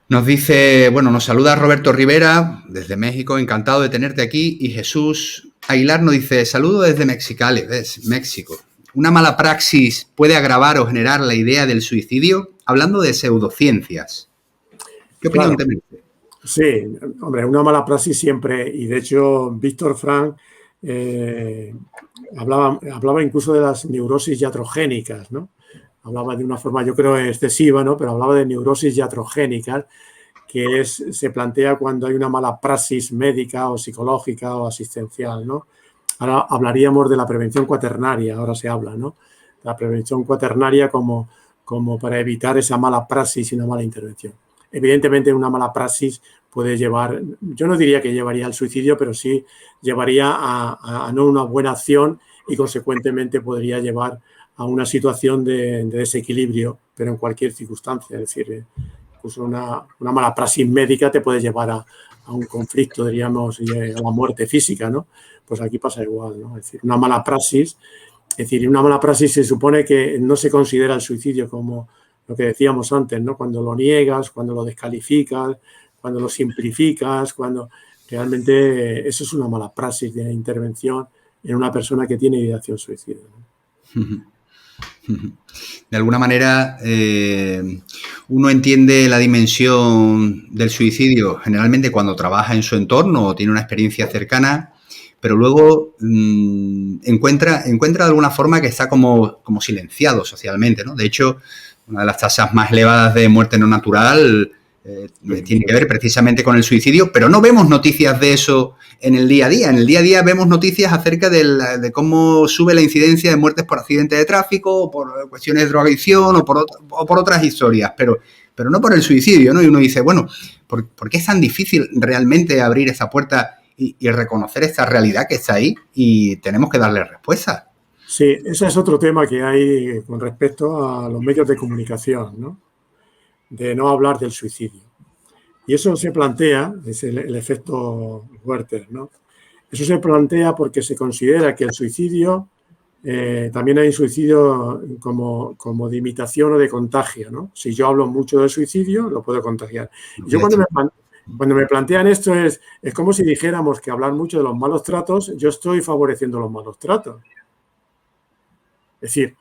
Nos dice, bueno, nos saluda Roberto Rivera desde México, encantado de tenerte aquí. Y Jesús Aguilar nos dice, saludo desde Mexicali, ¿ves? México. ¿Una mala praxis puede agravar o generar la idea del suicidio? Hablando de pseudociencias. ¿Qué opinión te merece? Sí, hombre, una mala praxis siempre, y de hecho Víctor Frank hablaba incluso de las neurosis iatrogénicas, ¿no? Hablaba de una forma, yo creo, excesiva, ¿no? Pero hablaba de neurosis iatrogénicas, que se plantea cuando hay una mala praxis médica o psicológica o asistencial, ¿no? Ahora hablaríamos de la prevención cuaternaria, ahora se habla, ¿no? La prevención cuaternaria como para evitar esa mala praxis y una mala intervención. Evidentemente, una mala praxis puede llevar, yo no diría que llevaría al suicidio, pero sí llevaría a no una buena acción y, consecuentemente, podría llevar a una situación de desequilibrio, pero en cualquier circunstancia. Es decir, incluso una mala praxis médica te puede llevar a un conflicto, diríamos, y a la muerte física, ¿no? Pues aquí pasa igual, ¿no? Es decir, una mala praxis se supone que no se considera el suicidio como lo que decíamos antes, ¿no? Cuando lo niegas, cuando lo descalificas, cuando lo simplificas, cuando realmente eso es una mala praxis de intervención en una persona que tiene ideación suicida, ¿no? De alguna manera, uno entiende la dimensión del suicidio generalmente cuando trabaja en su entorno o tiene una experiencia cercana, pero luego encuentra de alguna forma que está como silenciado socialmente, ¿no? De hecho, una de las tasas más elevadas de muerte no natural tiene que ver precisamente con el suicidio, pero no vemos noticias de eso en el día a día. En el día a día vemos noticias acerca de cómo sube la incidencia de muertes por accidentes de tráfico, o por cuestiones de drogadicción o por otras historias, pero no por el suicidio, ¿no? Y uno dice, bueno, ¿por qué es tan difícil realmente abrir esa puerta y reconocer esta realidad que está ahí? Y tenemos que darle respuesta. Sí, ese es otro tema que hay con respecto a los medios de comunicación, ¿no? De no hablar del suicidio. Y eso se plantea, es el efecto Werther, ¿no? Eso se plantea porque se considera que el suicidio, también hay suicidio como de imitación o de contagio, ¿no? Si yo hablo mucho del suicidio, lo puedo contagiar. Yo cuando me plantean esto es como si dijéramos que hablar mucho de los malos tratos, yo estoy favoreciendo los malos tratos. Es decir,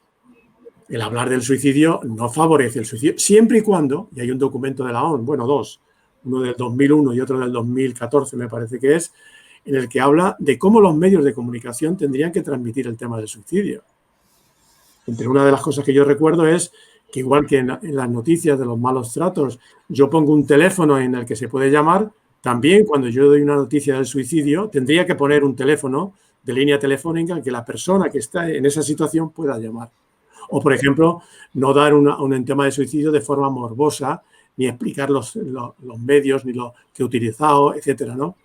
el hablar del suicidio no favorece el suicidio, siempre y cuando, y hay un documento de la ONU, bueno, dos, uno del 2001 y otro del 2014 me parece que es, en el que habla de cómo los medios de comunicación tendrían que transmitir el tema del suicidio. Entre una de las cosas que yo recuerdo es que igual que en las noticias de los malos tratos, yo pongo un teléfono en el que se puede llamar, también cuando yo doy una noticia del suicidio, tendría que poner un teléfono de línea telefónica en que la persona que está en esa situación pueda llamar. O, por ejemplo, no dar un tema de suicidio de forma morbosa, ni explicar los medios, ni lo que he utilizado, etcétera, ¿no?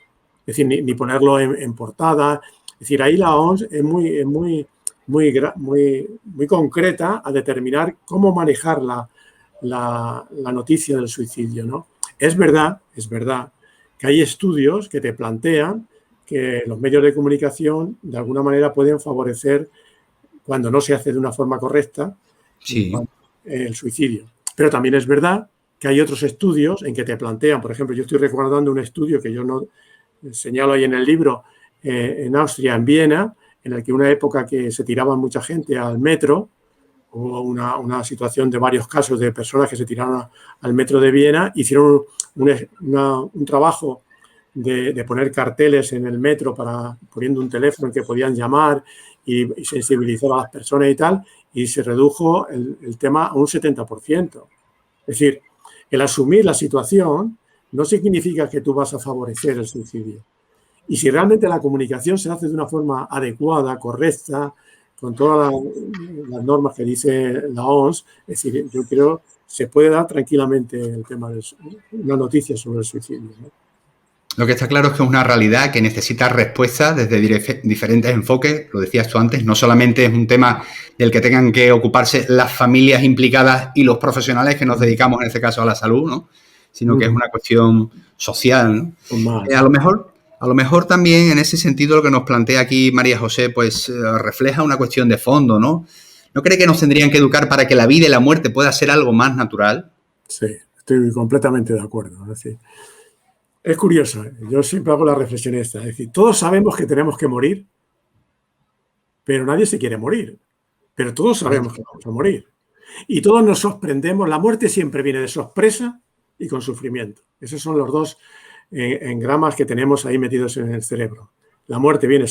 Es decir, ni ponerlo en portada. Es decir, ahí la OMS es muy concreta a determinar cómo manejar la noticia del suicidio, ¿no? Es verdad que hay estudios que te plantean que los medios de comunicación de alguna manera pueden favorecer, cuando no se hace de una forma correcta, sí, el suicidio. Pero también es verdad que hay otros estudios en que te plantean, por ejemplo, yo estoy recordando un estudio que yo no señalo ahí en el libro, en Austria, en Viena, en el que una época que se tiraba mucha gente al metro, hubo una situación de varios casos de personas que se tiraron al metro de Viena, hicieron un trabajo de poner carteles en el metro poniendo un teléfono en que podían llamar y sensibilizar a las personas y tal, y se redujo el tema a un 70%. Es decir, el asumir la situación no significa que tú vas a favorecer el suicidio. Y si realmente la comunicación se hace de una forma adecuada, correcta, con todas las normas que dice la OMS, es decir, yo creo se puede dar tranquilamente el tema de una noticia sobre el suicidio, ¿no? Lo que está claro es que es una realidad que necesita respuestas desde diferentes enfoques, lo decías tú antes, no solamente es un tema del que tengan que ocuparse las familias implicadas y los profesionales que nos dedicamos en este caso a la salud, ¿no? Sino que es una cuestión social, ¿no? A lo mejor también en ese sentido lo que nos plantea aquí María José pues refleja una cuestión de fondo, ¿no? ¿No cree que nos tendrían que educar para que la vida y la muerte pueda ser algo más natural? Sí, estoy completamente de acuerdo. Es decir, es curioso, yo siempre hago la reflexión esta, es decir, todos sabemos que tenemos que morir, pero nadie se quiere morir, pero todos sabemos que vamos a morir. Y todos nos sorprendemos, la muerte siempre viene de sorpresa y con sufrimiento. Esos son los dos engramas que tenemos ahí metidos en el cerebro. La muerte viene,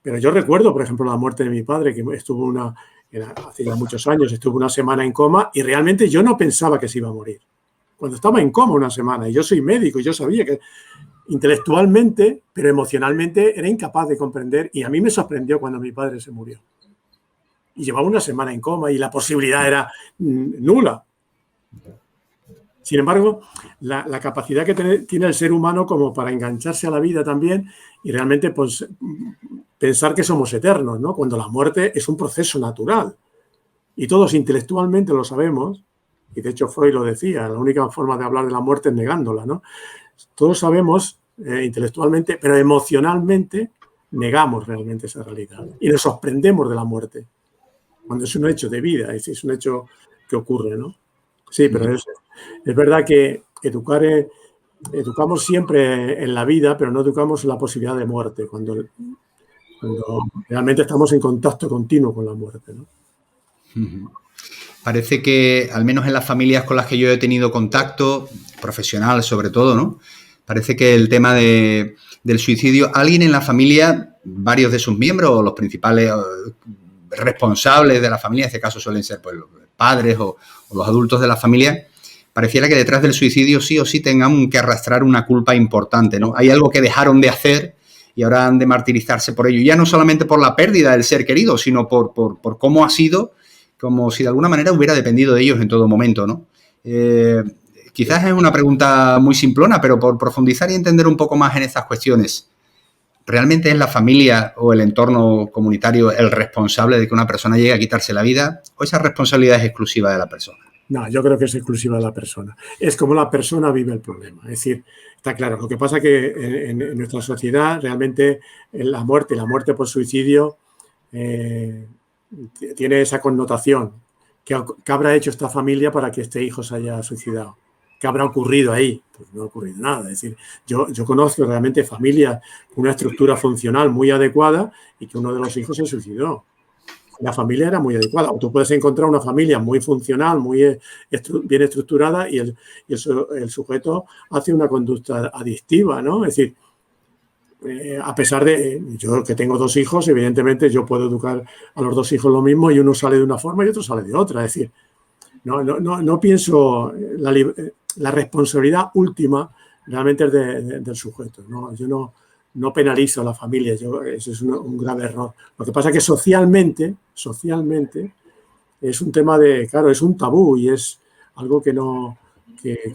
pero yo recuerdo, por ejemplo, la muerte de mi padre, que estuvo hace ya muchos años, estuvo una semana en coma y realmente yo no pensaba que se iba a morir. Cuando estaba en coma una semana, y yo soy médico, y yo sabía que intelectualmente, pero emocionalmente era incapaz de comprender, y a mí me sorprendió cuando mi padre se murió. Y llevaba una semana en coma y la posibilidad era nula. Sin embargo, la capacidad que tiene el ser humano como para engancharse a la vida también y realmente pues, pensar que somos eternos, ¿no? Cuando la muerte es un proceso natural. Y todos intelectualmente lo sabemos, y de hecho Freud lo decía, la única forma de hablar de la muerte es negándola, ¿no? Todos sabemos intelectualmente, pero emocionalmente negamos realmente esa realidad. Y nos sorprendemos de la muerte, cuando es un hecho de vida, es un hecho que ocurre, ¿no? Sí, pero es verdad que educamos siempre en la vida, pero no educamos en la posibilidad de muerte, cuando realmente estamos en contacto continuo con la muerte, ¿no? Parece que, al menos en las familias con las que yo he tenido contacto, profesional sobre todo, ¿no? Parece que el tema del suicidio, alguien en la familia, varios de sus miembros, los principales responsables de la familia, en este caso suelen ser pues, los padres o los adultos de la familia, pareciera que detrás del suicidio sí o sí tengan que arrastrar una culpa importante, ¿no? Hay algo que dejaron de hacer y ahora han de martirizarse por ello. Ya no solamente por la pérdida del ser querido, sino por cómo ha sido, como si de alguna manera hubiera dependido de ellos en todo momento, ¿no? Quizás es una pregunta muy simplona, pero por profundizar y entender un poco más en estas cuestiones, ¿realmente es la familia o el entorno comunitario el responsable de que una persona llegue a quitarse la vida o esa responsabilidad es exclusiva de la persona? No, yo creo que es exclusiva de la persona. Es como la persona vive el problema. Es decir, está claro, lo que pasa es que en nuestra sociedad realmente la muerte por suicidio tiene esa connotación. ¿Qué habrá hecho esta familia para que este hijo se haya suicidado? ¿Qué habrá ocurrido ahí? Pues no ha ocurrido nada. Es decir, yo conozco realmente familias con una estructura funcional muy adecuada y que uno de los hijos se suicidó. La familia era muy adecuada. O tú puedes encontrar una familia muy funcional, muy bien estructurada y el sujeto hace una conducta adictiva, ¿no? Es decir, a pesar de yo que tengo dos hijos, evidentemente yo puedo educar a los dos hijos lo mismo y uno sale de una forma y otro sale de otra. Es decir, no pienso la responsabilidad última realmente es del sujeto, ¿no? Yo no penalizo a la familia, eso es un grave error. Lo que pasa es que socialmente es un tema claro, es un tabú y es algo que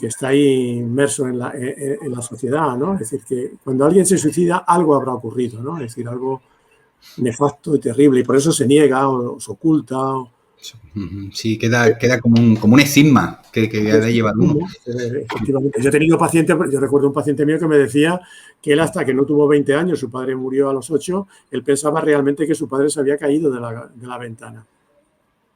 está ahí inmerso en la sociedad, ¿no? Es decir, que cuando alguien se suicida algo habrá ocurrido, ¿no? Es decir, algo nefasto y terrible y por eso se niega o se oculta. Sí, queda como un estigma que ha de llevar uno. Efectivamente. Yo he tenido pacientes, yo recuerdo un paciente mío que me decía que él hasta que no tuvo 20 años, su padre murió a los 8, él pensaba realmente que su padre se había caído de la ventana.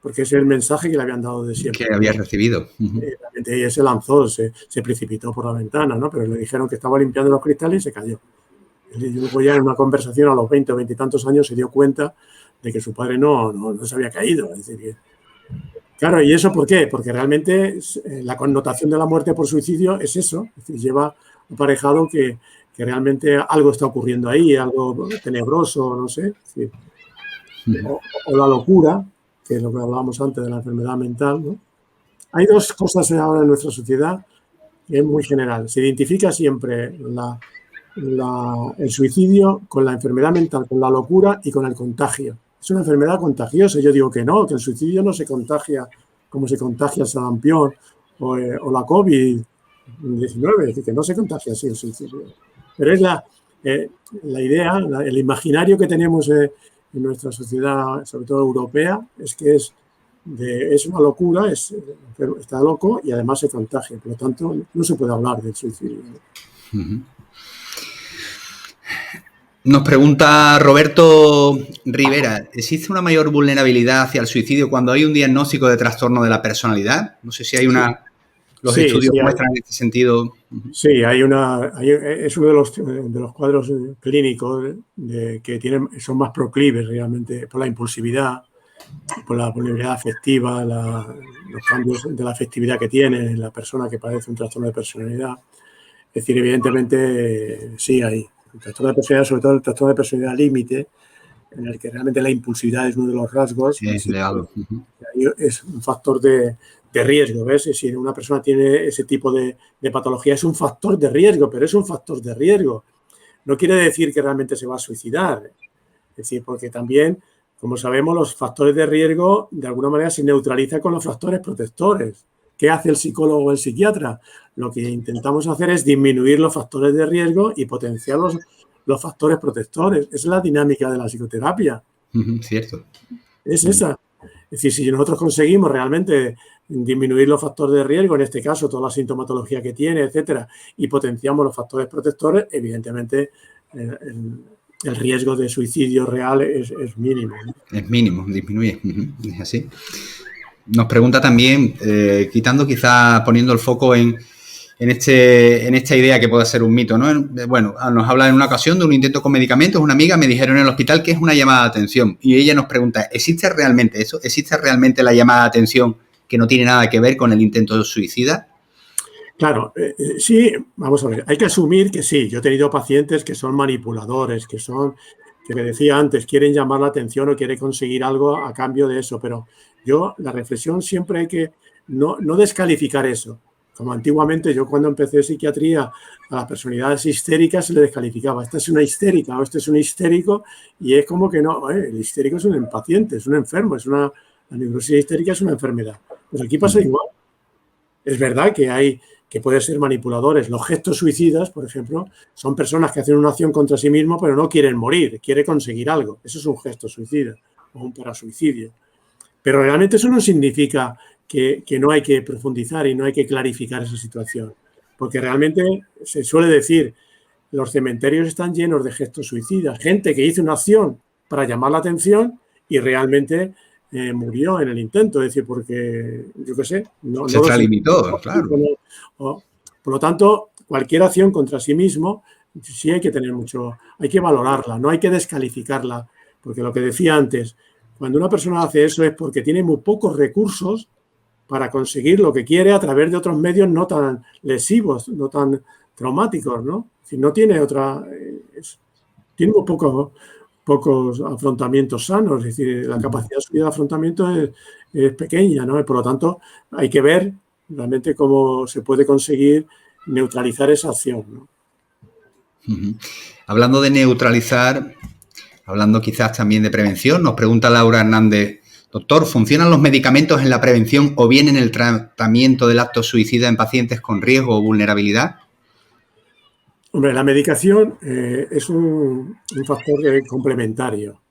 Porque ese es el mensaje que le habían dado de siempre. Que había recibido. Y él se lanzó, se precipitó por la ventana, ¿no? Pero le dijeron que estaba limpiando los cristales y se cayó. Y luego ya en una conversación a los 20 o 20 y tantos años se dio cuenta de que su padre no se había caído. Es decir, claro, ¿y eso por qué? Porque realmente la connotación de la muerte por suicidio es eso. Es decir, lleva aparejado que realmente algo está ocurriendo ahí, algo tenebroso, no sé. Es decir, o la locura, que es lo que hablábamos antes de la enfermedad mental, ¿no? Hay dos cosas ahora en nuestra sociedad que es muy general. Se identifica siempre el suicidio con la enfermedad mental, con la locura y con el contagio. Es una enfermedad contagiosa. Yo digo que no, que el suicidio no se contagia como se contagia el sarampión o la COVID-19, es decir, que no se contagia así el suicidio. Pero es la idea, el imaginario que tenemos en nuestra sociedad, sobre todo europea, es que es una locura, está loco y además se contagia. Por lo tanto, no se puede hablar del suicidio. Uh-huh. Nos pregunta Roberto Rivera, ¿existe una mayor vulnerabilidad hacia el suicidio cuando hay un diagnóstico de trastorno de la personalidad? No sé si hay una... Los estudios muestran en este sentido. Sí, es uno de los cuadros clínicos que son más proclives realmente por la impulsividad, por la vulnerabilidad afectiva, los cambios de la afectividad que tiene la persona que padece un trastorno de personalidad. Es decir, evidentemente sí hay. El trastorno de personalidad, sobre todo el trastorno de personalidad límite, en el que realmente la impulsividad es uno de los rasgos. Sí, es un factor de riesgo, ¿ves? Si una persona tiene ese tipo de patología, es un factor de riesgo, pero es un factor de riesgo. No quiere decir que realmente se va a suicidar. Es decir, porque también, como sabemos, los factores de riesgo de alguna manera se neutralizan con los factores protectores. ¿Qué hace el psicólogo o el psiquiatra? Lo que intentamos hacer es disminuir los factores de riesgo y potenciar los factores protectores. Esa es la dinámica de la psicoterapia. Cierto. Es esa. Es decir, si nosotros conseguimos realmente disminuir los factores de riesgo, en este caso toda la sintomatología que tiene, etcétera, y potenciamos los factores protectores, evidentemente el riesgo de suicidio real es mínimo, ¿no? Es mínimo, disminuye. Es así. Nos pregunta también, quizás poniendo el foco en esta idea que puede ser un mito, ¿no? Bueno, nos habla en una ocasión de un intento con medicamentos. Una amiga me dijeron en el hospital que es una llamada de atención. Y ella nos pregunta, ¿existe realmente eso? ¿Existe realmente la llamada de atención que no tiene nada que ver con el intento de suicida? Claro, sí, vamos a ver, hay que asumir que sí. Yo he tenido pacientes que son manipuladores, que me decía antes, quieren llamar la atención o quieren conseguir algo a cambio de eso, pero la reflexión siempre hay que no descalificar eso. Como antiguamente, yo cuando empecé psiquiatría, a las personalidades histéricas se le descalificaba. Esta es una histérica o este es un histérico, y es como que no, el histérico es un impaciente, es un enfermo, la neurosis histérica es una enfermedad. Pues aquí pasa igual. Es verdad que pueden ser manipuladores. Los gestos suicidas, por ejemplo, son personas que hacen una acción contra sí mismo, pero no quieren morir, quieren conseguir algo. Eso es un gesto suicida o un parasuicidio. Pero realmente eso no significa que no hay que profundizar y no hay que clarificar esa situación. Porque realmente se suele decir, los cementerios están llenos de gestos suicidas. Gente que hizo una acción para llamar la atención y realmente murió en el intento. Es decir, porque, yo qué sé... Se extralimitó, claro. Por lo tanto, cualquier acción contra sí mismo sí hay que tener hay que valorarla, no hay que descalificarla. Porque lo que decía antes, cuando una persona hace eso es porque tiene muy pocos recursos para conseguir lo que quiere a través de otros medios no tan lesivos, no tan traumáticos, ¿no? Si no tiene tiene muy pocos afrontamientos sanos, es decir, la capacidad suya de afrontamiento es pequeña, ¿no? Y por lo tanto, hay que ver realmente cómo se puede conseguir neutralizar esa acción, ¿no? Hablando de neutralizar, hablando quizás también de prevención, nos pregunta Laura Hernández, doctor, ¿funcionan los medicamentos en la prevención o bien en el tratamiento del acto suicida en pacientes con riesgo o vulnerabilidad? Hombre, la medicación es un factor complementario.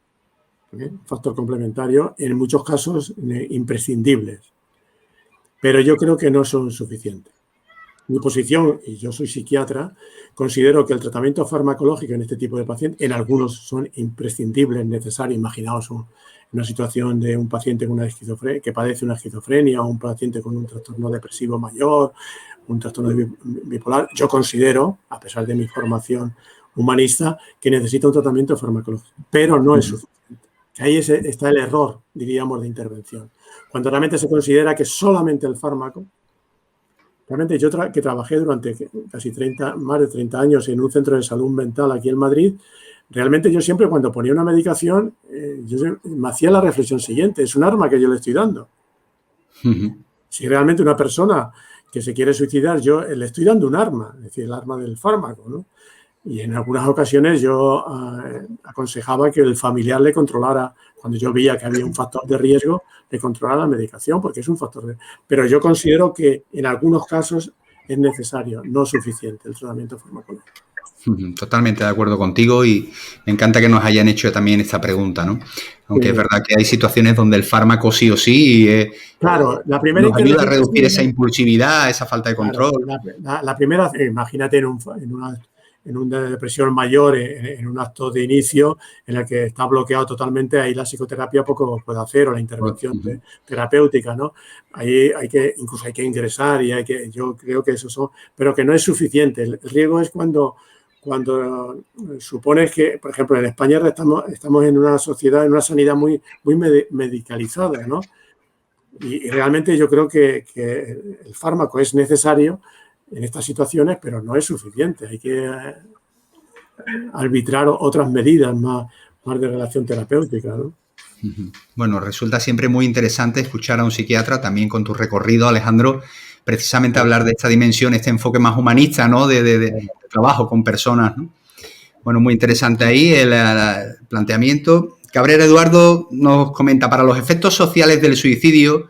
Un factor complementario, en muchos casos imprescindibles. Pero yo creo que no son suficientes. Mi posición, y yo soy psiquiatra, considero que el tratamiento farmacológico en este tipo de pacientes, en algunos son imprescindibles, necesarios. Imaginaos una situación de un paciente con que padece una esquizofrenia o un paciente con un trastorno depresivo mayor, un trastorno bipolar. Yo considero, a pesar de mi formación humanista, que necesita un tratamiento farmacológico, pero no es suficiente. Que ahí está el error, diríamos, de intervención. Cuando realmente se considera que solamente el fármaco. Realmente yo que trabajé durante casi más de 30 años en un centro de salud mental aquí en Madrid, realmente yo siempre cuando ponía una medicación, yo me hacía la reflexión siguiente, es un arma que yo le estoy dando. Si realmente una persona que se quiere suicidar, yo le estoy dando un arma, es decir, el arma del fármaco, ¿no? Y en algunas ocasiones yo aconsejaba que el familiar le controlara, cuando yo veía que había un factor de riesgo, le controlara la medicación, porque es un factor de... Pero yo considero que en algunos casos es necesario, no suficiente, el tratamiento farmacológico. Totalmente de acuerdo contigo y me encanta que nos hayan hecho también esta pregunta, ¿no? Aunque Sí. es verdad que hay situaciones donde el fármaco sí o sí Claro, la primera nos ayuda a intervención reducir esa impulsividad, esa falta de claro, control. la primera, imagínate en una depresión mayor, en un acto de inicio en el que está bloqueado totalmente, ahí la psicoterapia poco puede hacer o la intervención terapéutica, ¿no? Ahí incluso hay que ingresar y yo creo que eso son, pero que no es suficiente. El riesgo es cuando supones que, por ejemplo, en España estamos en una sociedad, en una sanidad muy medicalizada, ¿no? Y realmente yo creo que el fármaco es necesario en estas situaciones, pero no es suficiente. Hay que arbitrar otras medidas más de relación terapéutica, ¿no? Bueno, resulta siempre muy interesante escuchar a un psiquiatra, también con tu recorrido, Alejandro, precisamente hablar de esta dimensión, este enfoque más humanista, ¿no? De trabajo con personas, ¿no? Bueno, muy interesante ahí el planteamiento. Cabrera Eduardo nos comenta, para los efectos sociales del suicidio,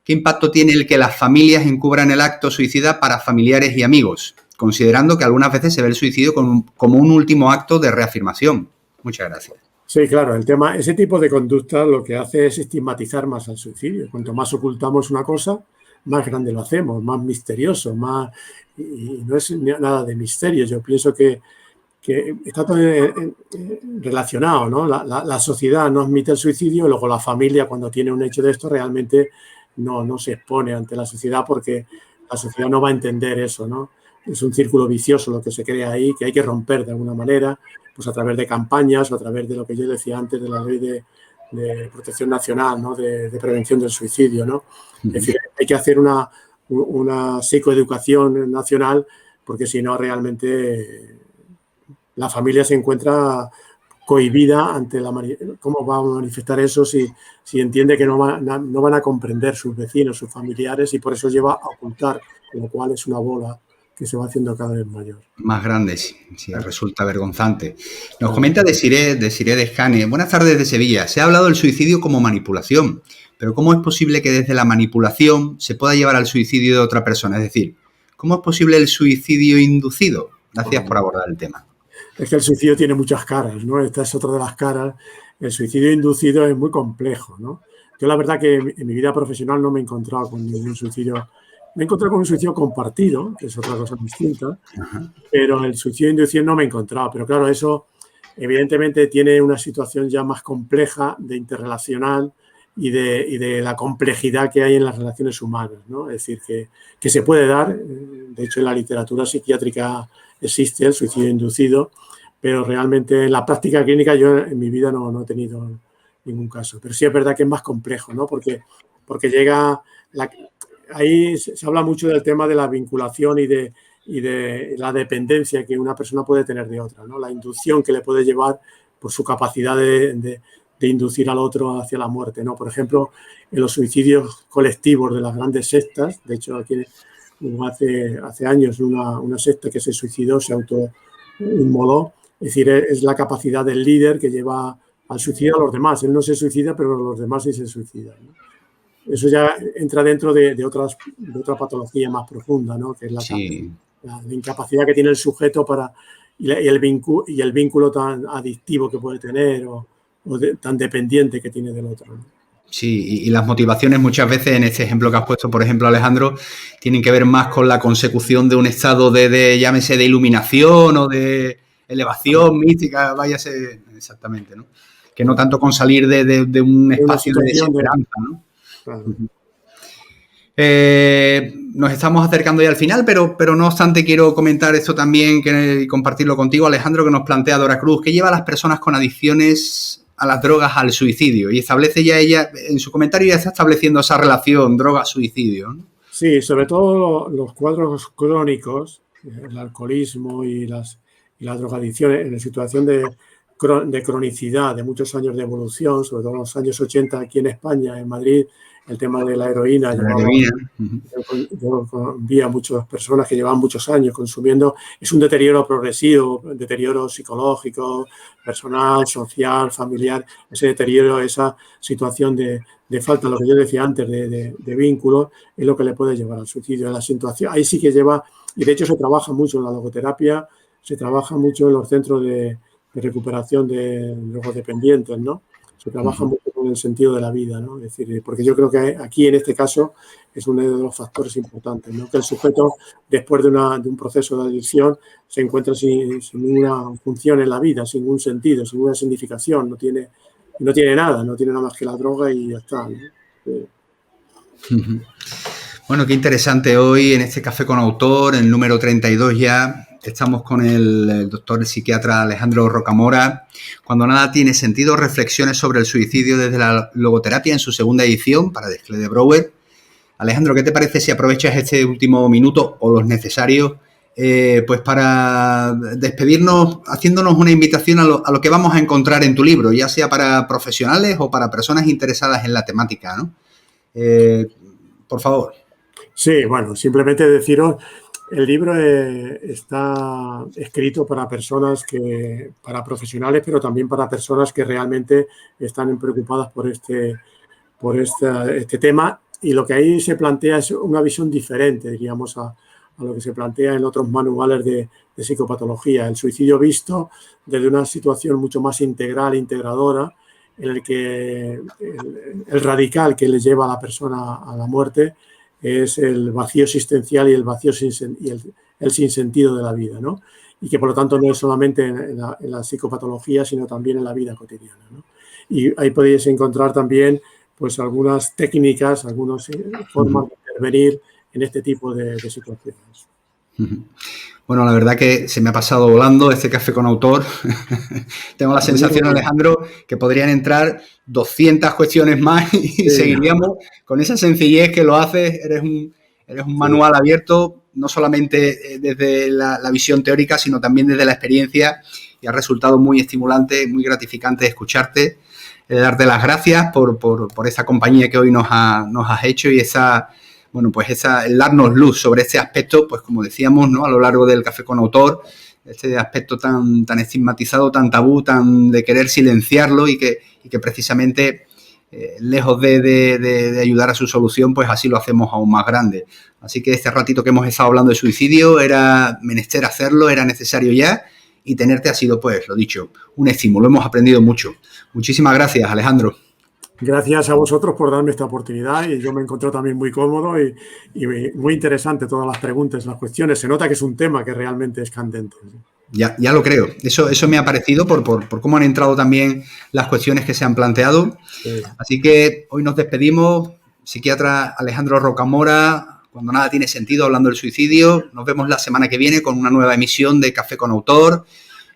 ¿qué impacto tiene el que las familias encubran el acto suicida para familiares y amigos? Considerando que algunas veces se ve el suicidio como un último acto de reafirmación. Muchas gracias. Sí, claro, ese tipo de conducta lo que hace es estigmatizar más al suicidio. Cuanto más ocultamos una cosa, más grande lo hacemos, más misterioso, y no es nada de misterio. Yo pienso que está todo relacionado, ¿no? La sociedad no admite el suicidio y luego la familia, cuando tiene un hecho de esto, realmente no se expone ante la sociedad porque la sociedad no va a entender eso, ¿no? Es un círculo vicioso lo que se crea ahí, que hay que romper de alguna manera, pues a través de campañas o a través de lo que yo decía antes de la ley de protección nacional, ¿no? De prevención del suicidio, ¿no? Es decir, hay que hacer una psicoeducación nacional porque si no realmente la familia se encuentra cohibida ante cómo va a manifestar eso si entiende que no van a comprender sus vecinos, sus familiares y por eso lleva a ocultar, con lo cual es una bola que se va haciendo cada vez mayor. Más grande, sí, resulta vergonzante. Nos comenta Desiré Descane. Buenas tardes de Sevilla. Se ha hablado del suicidio como manipulación, pero ¿cómo es posible que desde la manipulación se pueda llevar al suicidio de otra persona? Es decir, ¿cómo es posible el suicidio inducido? Gracias por abordar el tema. Es que el suicidio tiene muchas caras, ¿no? Esta es otra de las caras. El suicidio inducido es muy complejo, ¿no? Yo la verdad que en mi vida profesional no me he encontrado con ningún suicidio. Me he encontrado con un suicidio compartido, que es otra cosa distinta, pero el suicidio inducido no me he encontrado. Pero claro, eso evidentemente tiene una situación ya más compleja de interrelacional y de la complejidad que hay en las relaciones humanas, ¿no? Es decir, que se puede dar, de hecho en la literatura psiquiátrica existe el suicidio inducido, pero realmente en la práctica clínica yo en mi vida no he tenido ningún caso. Pero sí es verdad que es más complejo, ¿no? Porque llega... Ahí se habla mucho del tema de la vinculación y de la dependencia que una persona puede tener de otra, ¿no? La inducción que le puede llevar por su capacidad de inducir al otro hacia la muerte, ¿no? Por ejemplo, en los suicidios colectivos de las grandes sectas, de hecho aquí hubo hace años una secta que se suicidó, se autoinmoló, es decir, es la capacidad del líder que lleva al suicidio a los demás. Él no se suicida, pero los demás sí se suicidan, ¿no? Eso ya entra dentro de otra patología más profunda, ¿no? Que es la incapacidad que tiene el sujeto y el vínculo tan adictivo que puede tener o tan dependiente que tiene del otro, ¿no? Sí, y las motivaciones muchas veces en este ejemplo que has puesto, por ejemplo, Alejandro, tienen que ver más con la consecución de un estado llámese, de iluminación o de elevación mística, váyase, exactamente, ¿no? Que no tanto con salir de un espacio de desesperanza, ¿no? Claro. Nos estamos acercando ya al final, pero no obstante quiero comentar esto también y compartirlo contigo, Alejandro, que nos plantea Dora Cruz, que lleva a las personas con adicciones a las drogas al suicidio, y establece ya ella, en su comentario ya está estableciendo esa relación droga-suicidio, ¿no? Sí, sobre todo los cuadros crónicos, el alcoholismo y las drogadicciones, en la situación de cronicidad, de muchos años de evolución, sobre todo en los años 80 aquí en España, en Madrid, el tema de la heroína. La heroína. Yo vi a muchas personas que llevaban muchos años consumiendo. Es un deterioro progresivo, un deterioro psicológico, personal, social, familiar. Ese deterioro, esa situación de falta, lo que yo decía antes, de vínculo, es lo que le puede llevar al suicidio. La situación, ahí sí que lleva, y de hecho se trabaja mucho en la logoterapia, se trabaja mucho en los centros de recuperación de drogodependientes, ¿no? Se trabaja mucho con el sentido de la vida, ¿no? Es decir, porque yo creo que aquí en este caso es uno de los factores importantes, ¿no? Que el sujeto, después de un proceso de adicción, se encuentra sin ninguna función en la vida, sin ningún sentido, sin ninguna significación, no tiene nada más que la droga y ya está, ¿no? Bueno, qué interesante hoy en este Café con Autor, el número 32 ya. Estamos con el doctor, el psiquiatra Alejandro Rocamora. Cuando nada tiene sentido, reflexiones sobre el suicidio desde la logoterapia en su segunda edición para Desclée de Brouwer. Alejandro, ¿qué te parece si aprovechas este último minuto o los necesarios pues para despedirnos, haciéndonos una invitación a lo que vamos a encontrar en tu libro, ya sea para profesionales o para personas interesadas en la temática, ¿no? Por favor. Sí, bueno, simplemente deciros, el libro está escrito para para profesionales, pero también para personas que realmente están preocupadas por este tema, y lo que ahí se plantea es una visión diferente, diríamos, a lo que se plantea en otros manuales de psicopatología. El suicidio visto desde una situación mucho más integral, integradora, en el que el radical que le lleva a la persona a la muerte es el vacío existencial y el sinsentido de la vida, ¿no? Y que por lo tanto no es solamente en la psicopatología, sino también en la vida cotidiana, ¿no? Y ahí podéis encontrar también pues algunas técnicas, algunas formas de intervenir en este tipo de situaciones. Bueno, la verdad que se me ha pasado volando este Café con Autor. Tengo la sensación, Alejandro, que podrían entrar 200 cuestiones más y seguiríamos con esa sencillez que lo haces. Eres un manual abierto, no solamente desde la visión teórica, sino también desde la experiencia, y ha resultado muy estimulante, muy gratificante escucharte. Darte las gracias por esa compañía que hoy nos has hecho y el darnos luz sobre este aspecto, pues como decíamos, ¿no? A lo largo del Café con Autor, este aspecto tan estigmatizado, tan tabú, tan de querer silenciarlo y que precisamente, lejos de ayudar a su solución, pues así lo hacemos aún más grande. Así que este ratito que hemos estado hablando de suicidio era menester hacerlo, era necesario ya, y tenerte ha sido, pues, lo dicho, un estímulo. Hemos aprendido mucho. Muchísimas gracias, Alejandro. Gracias a vosotros por darme esta oportunidad, y yo me encontré también muy cómodo y muy interesante todas las preguntas, las cuestiones. Se nota que es un tema que realmente es candente. Ya lo creo. Eso me ha parecido por cómo han entrado también las cuestiones que se han planteado. Sí. Así que hoy nos despedimos. Psiquiatra Alejandro Rocamora, cuando nada tiene sentido, hablando del suicidio. Nos vemos la semana que viene con una nueva emisión de Café con Autor.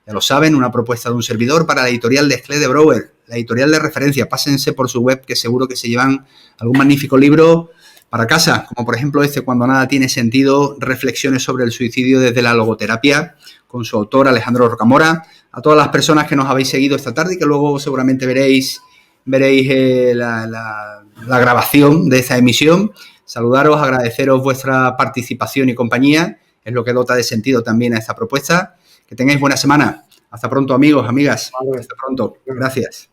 Ya lo saben, una propuesta de un servidor para la editorial Desclée de Brouwer, la editorial de referencia. Pásense por su web, que seguro que se llevan algún magnífico libro para casa, como por ejemplo cuando nada tiene sentido, reflexiones sobre el suicidio desde la logoterapia, con su autor Alejandro Rocamora. A todas las personas que nos habéis seguido esta tarde y que luego seguramente veréis la grabación de esta emisión, saludaros, agradeceros vuestra participación y compañía, es lo que dota de sentido también a esta propuesta. Que tengáis buena semana. Hasta pronto, amigos, amigas. Hasta pronto. Gracias.